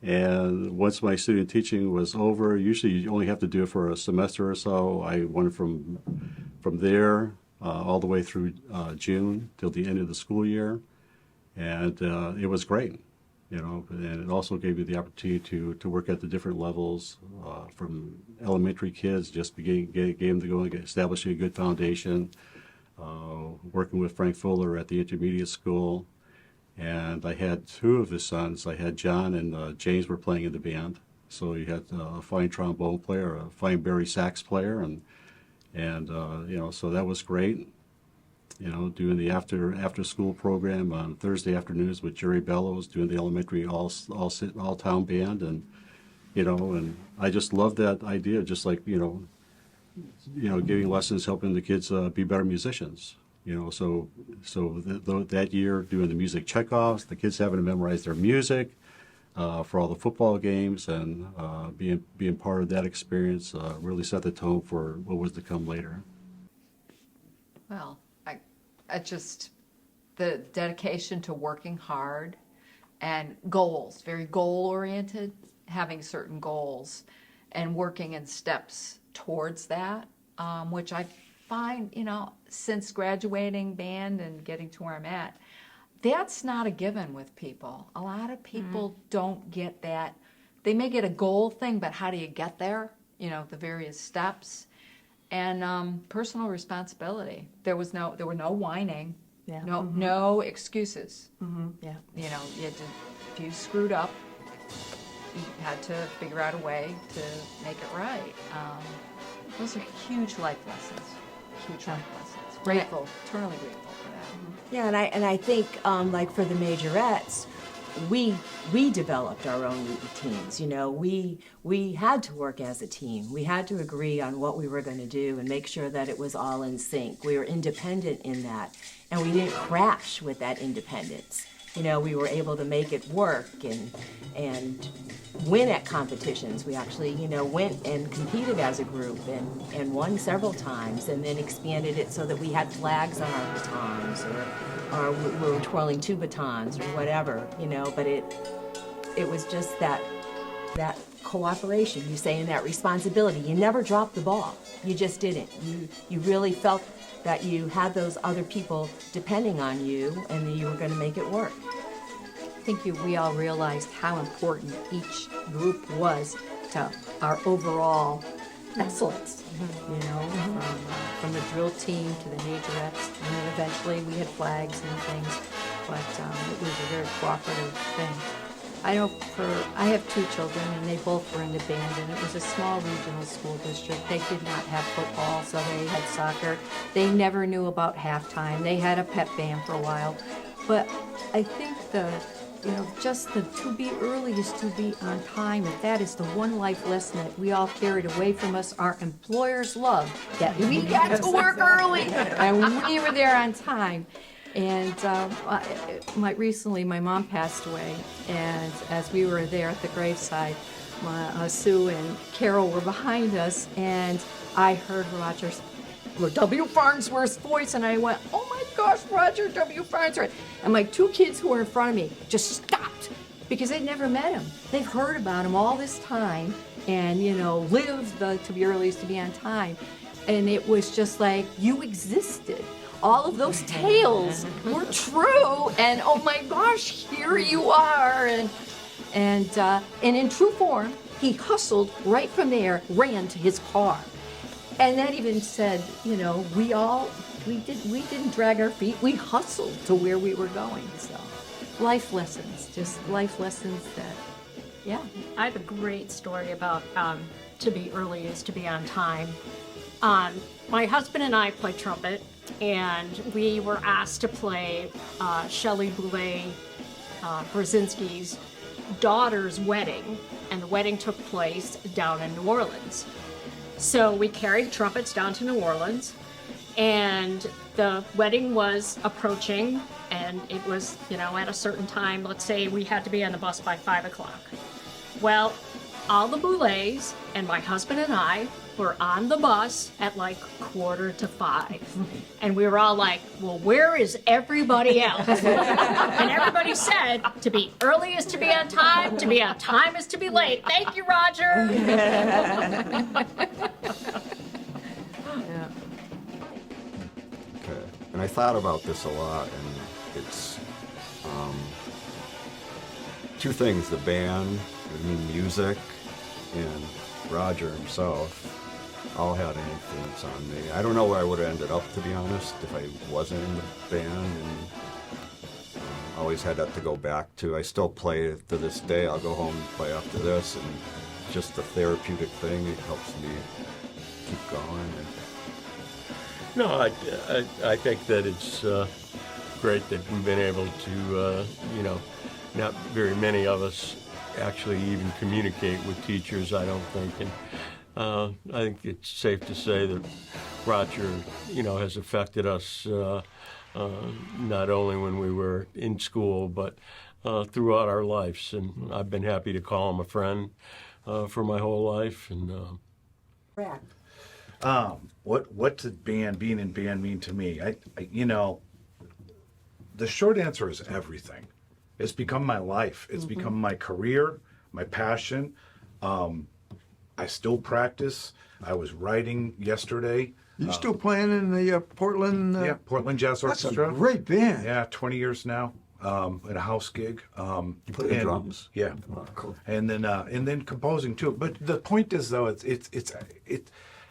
And once my student teaching was over, usually you only have to do it for a semester or so. I went from there all the way through June till the end of the school year, and it was great. And it also gave me the opportunity to work at the different levels, from elementary kids, just getting them to go and establishing a good foundation, working with Frank Fuller at the intermediate school. And I had two of his sons. I had John and James were playing in the band. So you had a fine trombone player, a fine bari sax player, and so that was great. Doing the after school program on Thursday afternoons with Jerry Bellows, doing the elementary all town band, and and I just loved that idea, just like giving lessons, helping the kids be better musicians. So that year doing the music checkoffs, the kids having to memorize their music for all the football games, and being part of that experience really set the tone for what was to come later. Well, I just, the dedication to working hard and goals, very goal-oriented, having certain goals and working in steps towards that, which I find, since graduating band and getting to where I'm at, that's not a given with people. A lot of people don't get that. They may get a goal thing, but how do you get there? The various steps. And personal responsibility. There were no whining, no excuses. Yeah. If you screwed up, you had to figure out a way to make it right. Those are huge life lessons. Huge life lessons. Grateful, eternally grateful for that. Yeah, and I think like for the majorettes, we developed our own routines. We had to work as a team. We had to agree on what we were going to do and make sure that it was all in sync. We were independent in that, and we didn't crash with that independence. We were able to make it work and win at competitions. We actually, went and competed as a group and won several times, and then expanded it so that we had flags on our batons, or we were twirling 2 batons or whatever, but it was just that cooperation, you say, and that responsibility. You never dropped the ball. You just didn't. You really felt that you had those other people depending on you, and that you were going to make it work. I think we all realized how important each group was to our overall excellence. From the drill team to the majorettes, and then eventually we had flags and things, but it was a very cooperative thing. I have 2 children, and they both were in the band, and it was a small regional school district. They did not have football, so they had soccer. They never knew about halftime. They had a pep band for a while, but I think just the to be early is to be on time. If that is the one life lesson that we all carried away from us, our employers loved that we got to work early and we were there on time. And recently my mom passed away, and as we were there at the graveside, Sue and Carol were behind us, and I heard Roger's W. Farnsworth's voice, and I went, oh my gosh, Roger W. Farnsworth. And my 2 kids who were in front of me just stopped because they'd never met him. They've heard about him all this time and, lived the to be early is to be on time. And it was just like, you existed. All of those tales were true, and oh my gosh, here you are. And in true form, he hustled right from there, ran to his car. And that even said, we didn't drag our feet. We hustled to where we were going. So, life lessons that, yeah. I have a great story about to be early is to be on time. My husband and I play trumpet, and we were asked to play Shelley Boulay Brzezinski's daughter's wedding, and the wedding took place down in New Orleans. So we carried trumpets down to New Orleans, and the wedding was approaching, and it was, at a certain time. Let's say we had to be on the bus by 5 o'clock. Well, all the Boulets and my husband and I were on the bus at like 4:45. And we were all like, well, where is everybody else? And everybody said, to be early is to be on time is to be late. Thank you, Roger. Okay. And I thought about this a lot, and it's 2 things: the band, music, and Roger himself all had an influence on me. I don't know where I would have ended up, to be honest, if I wasn't in the band, and always had that to go back to. I still play to this day. I'll go home and play after this, and just the therapeutic thing, it helps me keep going. No, I think that it's great that we've been able to, not very many of us actually even communicate with teachers, I don't think. And I think it's safe to say that Roger, has affected us not only when we were in school, but throughout our lives. And I've been happy to call him a friend for my whole life. And what does being in band mean to me? The short answer is everything. It's become my life. It's become my career, my passion. I still practice. I was writing yesterday. You still playing in the Portland? Yeah, Portland Jazz Orchestra. That's a great band. Yeah, 20 years now. At a house gig. You play the drums? Yeah. Oh, cool. And then composing too. But the point is though, it's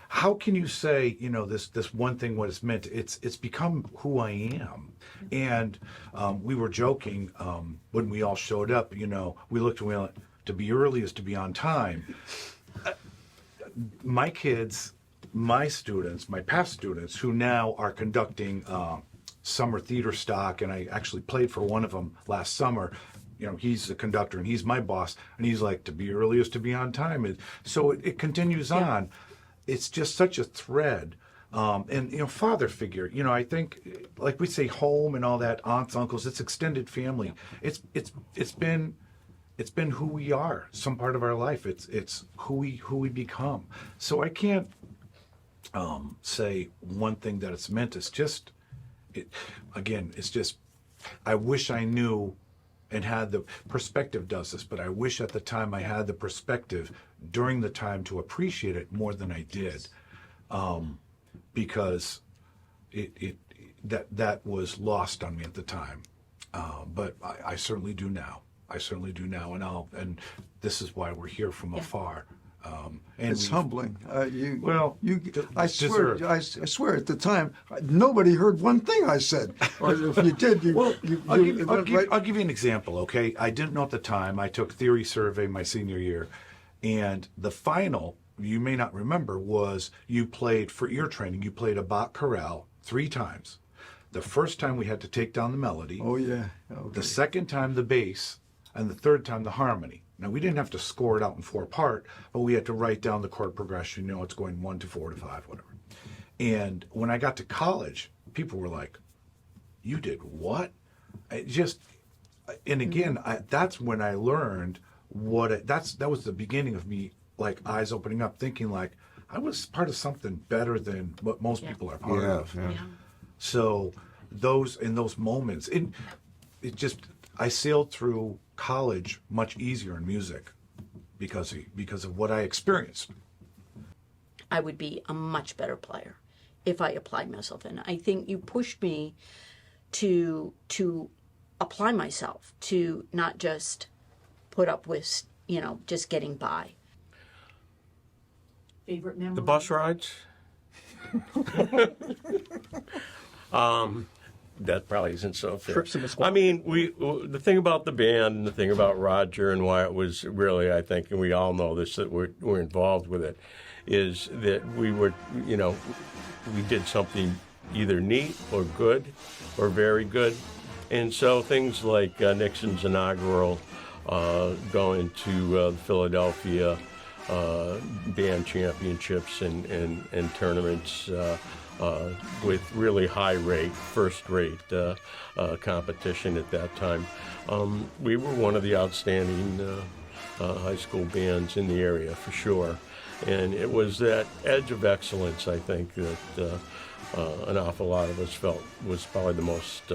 how can you say, this one thing, what it's meant? It's become who I am. And we were joking when we all showed up, we looked and we went, to be early is to be on time. My kids, my students, my past students who now are conducting summer theater stock, and I actually played for one of them last summer. He's the conductor and he's my boss, and he's like, to be early is to be on time. And so it continues on. It's just such a thread. And father figure, I think, like we say, home and all that, aunts, uncles, it's extended family. It's been who we are, some part of our life. It's who we become. So I can't say one thing that it's meant. It's just, it's just, I wish I knew and had the perspective does this, but I wish at the time I had the perspective during the time to appreciate it more than I did, because that was lost on me at the time. But I certainly do now. And this is why we're here from afar. And it's humbling. I deserve. swear at the time, nobody heard one thing I said. Or if you did, I'll give you an example, okay? I didn't know at the time. I took theory survey my senior year, and the final, you may not remember, was you played, for ear training, you played a Bach chorale 3 times. The first time we had to take down the melody. Oh, yeah. Okay. The second time the bass, and the third time the harmony. Now, we didn't have to score it out in 4-part, but we had to write down the chord progression. It's going 1 to 4 to 5, whatever. And when I got to college, people were like, you did what? And again, that's when I learned that was the beginning of me, like, eyes opening up, thinking like, I was part of something better than what most people are part of. Yeah. So in those moments, I sailed through college much easier in music because of what I experienced. I would be a much better player if I applied myself. And I think you pushed me to apply myself, to not just put up with, just getting by. Favorite memory? the bus rides. That probably isn't so fair. Trips in the squad. I mean, the thing about the band and the thing about Roger and why it was really, I think, and we all know this, that we're involved with it, is that we were, we did something either neat or good or very good. And so things like Nixon's inaugural, going to Philadelphia band championships and tournaments, with really first-rate competition at that time. We were one of the outstanding high school bands in the area, for sure. And it was that edge of excellence, I think, that an awful lot of us felt was probably the most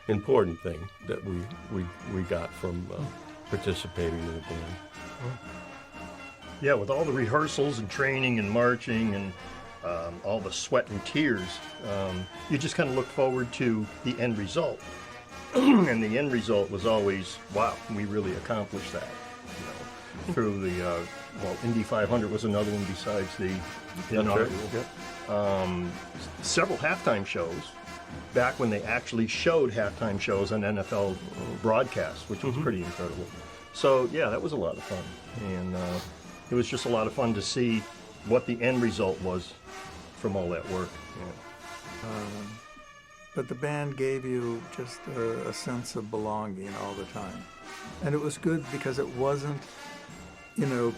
important thing that we got from participating in the band. Yeah, with all the rehearsals and training and marching and all the sweat and tears, you just kind of look forward to the end result. And the end result was always, wow, we really accomplished that. Through the, Indy 500 was another one besides the inaugural. Several halftime shows, back when they actually showed halftime shows on NFL broadcasts, which was pretty incredible. So, yeah, that was a lot of fun. And it was just a lot of fun to see what the end result was from all that work. Yeah. But the band gave you just a sense of belonging all the time. And it was good because it wasn't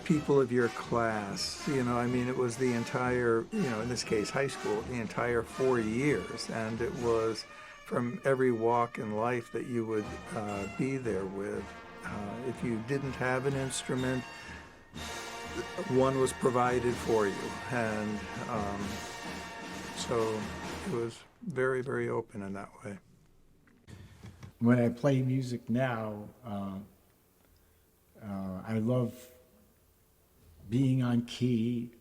people of your class. I mean, it was the entire, in this case, high school, the entire 4 years. And it was from every walk in life that you would be there with. If you didn't have an instrument, one was provided for you. And so it was very, very open in that way. When I play music now, I love being on key.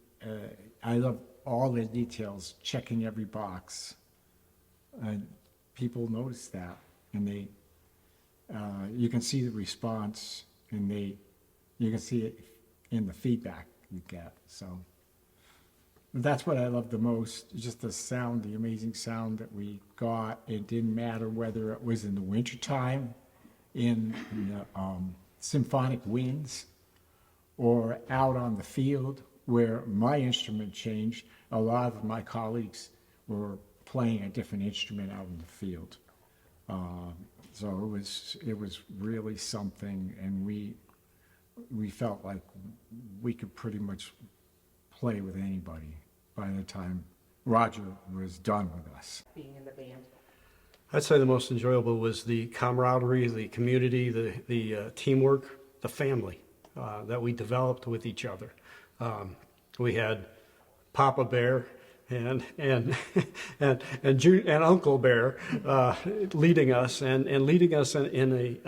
I love all the details, checking every box. People notice that, and you can see the response, and you can see it in the feedback you get. So that's what I love the most, just the sound, the amazing sound that we got. It didn't matter whether it was in the wintertime, in symphonic winds, or out on the field where my instrument changed. A lot of my colleagues were playing a different instrument out in the field. So it was really something, and we felt like we could pretty much play with anybody by the time Roger was done with us. Being in the band. I'd say the most enjoyable was the camaraderie, the community, the teamwork, the family that we developed with each other. We had Papa Bear and Uncle Bear leading us and leading us in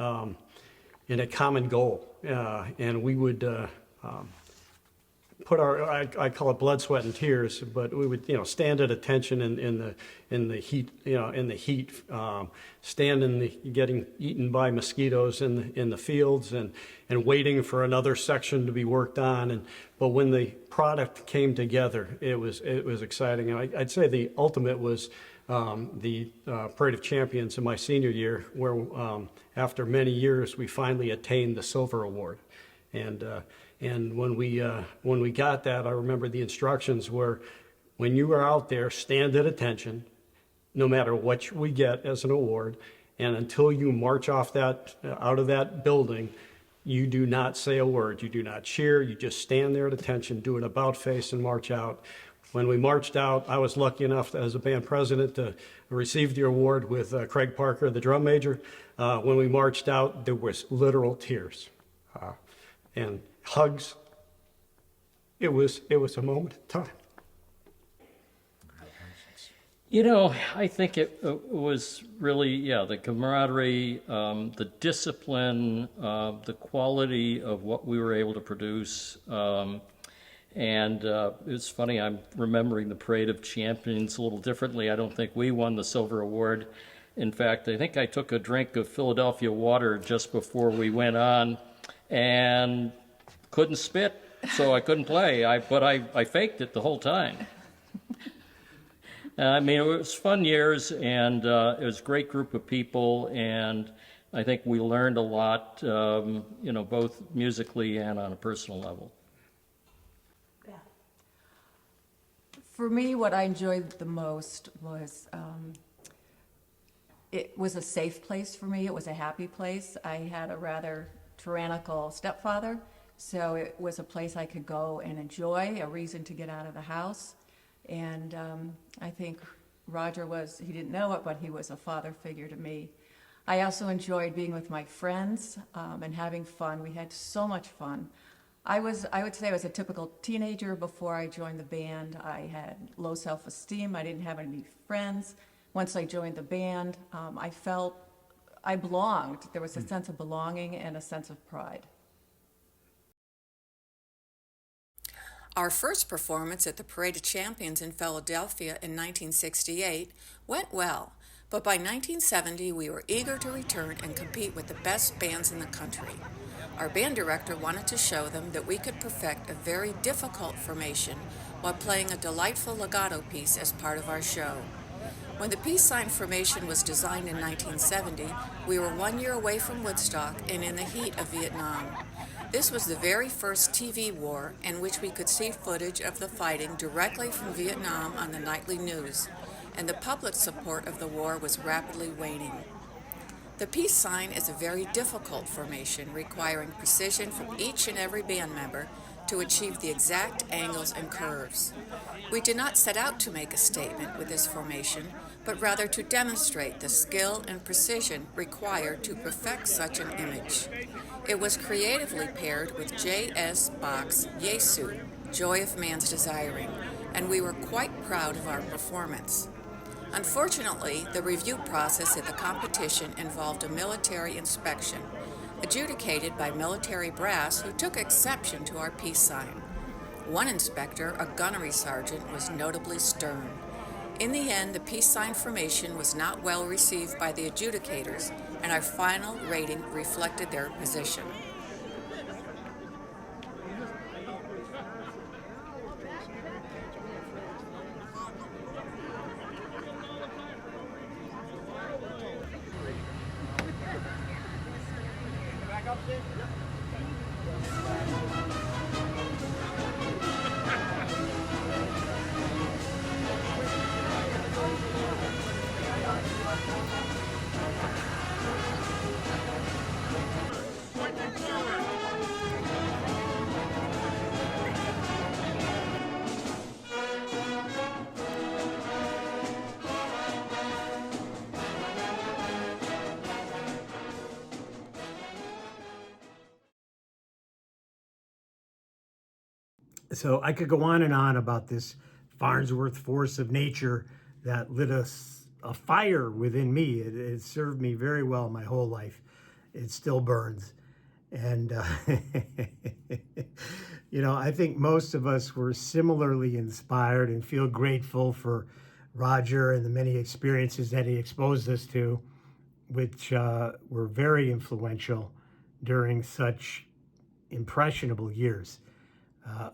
a common goal, and we would put I call it blood, sweat, and tears, but we would stand at attention in the heat, stand getting eaten by mosquitoes in the fields and waiting for another section to be worked on, but when the product came together, it was exciting. And I'd say the ultimate was the Parade of Champions in my senior year, where after many years we finally attained the silver award. And when we got that, I remember the instructions were, when you are out there, stand at attention, no matter what we get as an award, and until you march out of that building, you do not say a word. You do not cheer. You just stand there at attention, do an about face, and march out. When we marched out, I was lucky enough as a band president to receive the award with Craig Parker, the drum major. When we marched out, there was literal tears and hugs. It was a moment in time. I think it was really, the camaraderie, the discipline, the quality of what we were able to produce. And it's funny, I'm remembering the Parade of Champions a little differently. I don't think we won the silver award. In fact, I think I took a drink of Philadelphia water just before we went on and couldn't spit, so I couldn't play. But I faked it the whole time. I mean, it was fun years, and it was a great group of people, and I think we learned a lot, both musically and on a personal level. For me, what I enjoyed the most was it was a safe place for me. It was a happy place. I had a rather tyrannical stepfather, so it was a place I could go and enjoy, a reason to get out of the house. And I think Roger he didn't know it, but he was a father figure to me. I also enjoyed being with my friends and having fun. We had so much fun. I would say I was a typical teenager before I joined the band. I had low self-esteem. I didn't have any friends. Once I joined the band, I felt I belonged. There was a sense of belonging and a sense of pride. Our first performance at the Parade of Champions in Philadelphia in 1968 went well, but by 1970 we were eager to return and compete with the best bands in the country. Our band director wanted to show them that we could perfect a very difficult formation while playing a delightful legato piece as part of our show. When the peace sign formation was designed in 1970, we were 1 year away from Woodstock and in the heat of Vietnam. This was the very first TV war in which we could see footage of the fighting directly from Vietnam on the nightly news, and the public support of the war was rapidly waning. The peace sign is a very difficult formation requiring precision from each and every band member to achieve the exact angles and curves. We did not set out to make a statement with this formation, but rather to demonstrate the skill and precision required to perfect such an image. It was creatively paired with J.S. Bach's Jesu, Joy of Man's Desiring, and we were quite proud of our performance. Unfortunately, the review process at the competition involved a military inspection, adjudicated by military brass who took exception to our peace sign. One inspector, a gunnery sergeant, was notably stern. In the end, the peace sign formation was not well received by the adjudicators, and our final rating reflected their position. So I could go on and on about this Farnsworth force of nature that lit a fire within me. It served me very well my whole life. It still burns. And, you know, I think most of us were similarly inspired and feel grateful for Roger and the many experiences that he exposed us to, which were very influential during such impressionable years.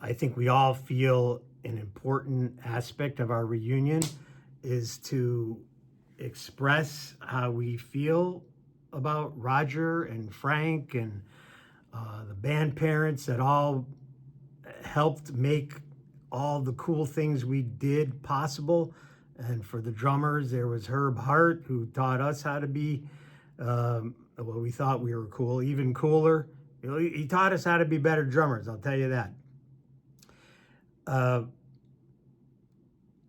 I think we all feel an important aspect of our reunion is to express how we feel about Roger and Frank and the band parents that all helped make all the cool things we did possible. And for the drummers, there was Herb Hart, who taught us how to be, well, we thought we were cool, even cooler. You know, he taught us how to be better drummers, I'll tell you that.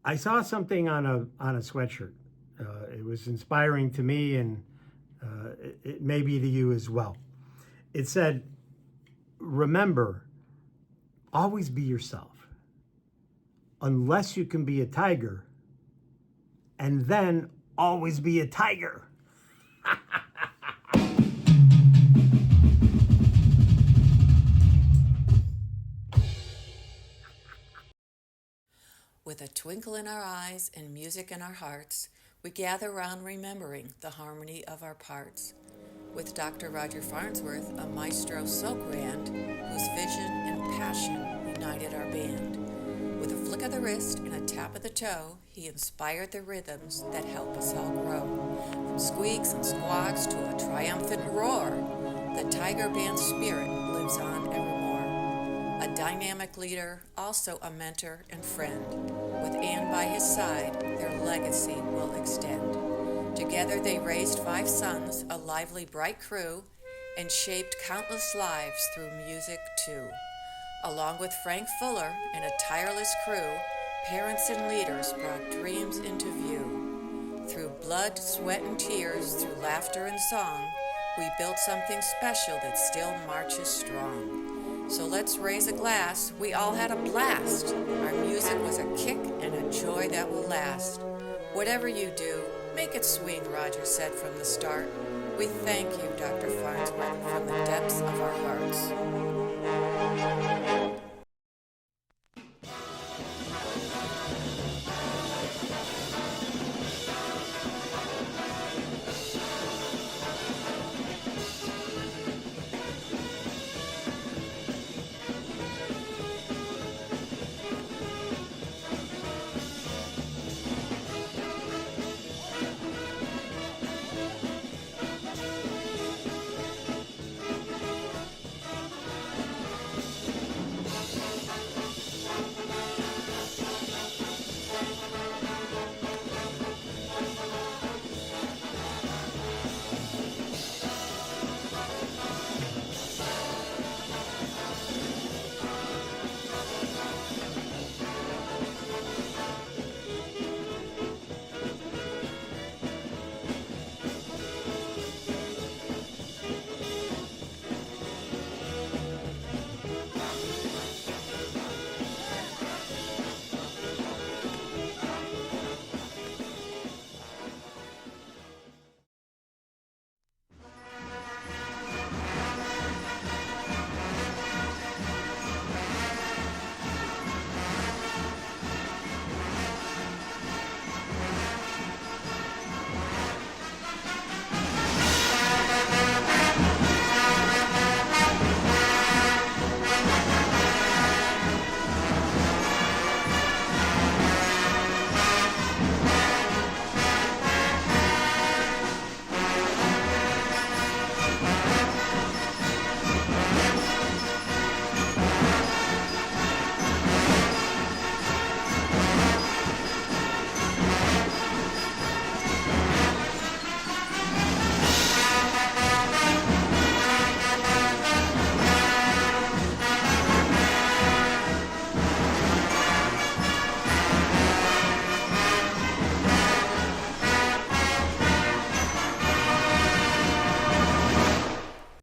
I saw something on a sweatshirt. It was inspiring to me, and it may be to you as well. It said, "Remember, always be yourself, unless you can be a tiger, and then always be a tiger." With a twinkle in our eyes and music in our hearts, we gather round remembering the harmony of our parts. With Dr. Roger Farnsworth, a maestro so grand, whose vision and passion united our band. With a flick of the wrist and a tap of the toe, he inspired the rhythms that help us all grow. From squeaks and squawks to a triumphant roar, the Tiger Band spirit lives on evermore. A dynamic leader, also a mentor and friend. With Anne by his side, their legacy will extend. Together they raised 5 sons, a lively, bright crew, and shaped countless lives through music too. Along with Frank Fuller and a tireless crew, parents and leaders brought dreams into view. Through blood, sweat, and tears, through laughter and song, we built something special that still marches strong. So let's raise a glass. We all had a blast. Our music was a kick and a joy that will last. Whatever you do, make it swing, Roger said from the start. We thank you, Dr. Farnsworth, from the depths of our hearts.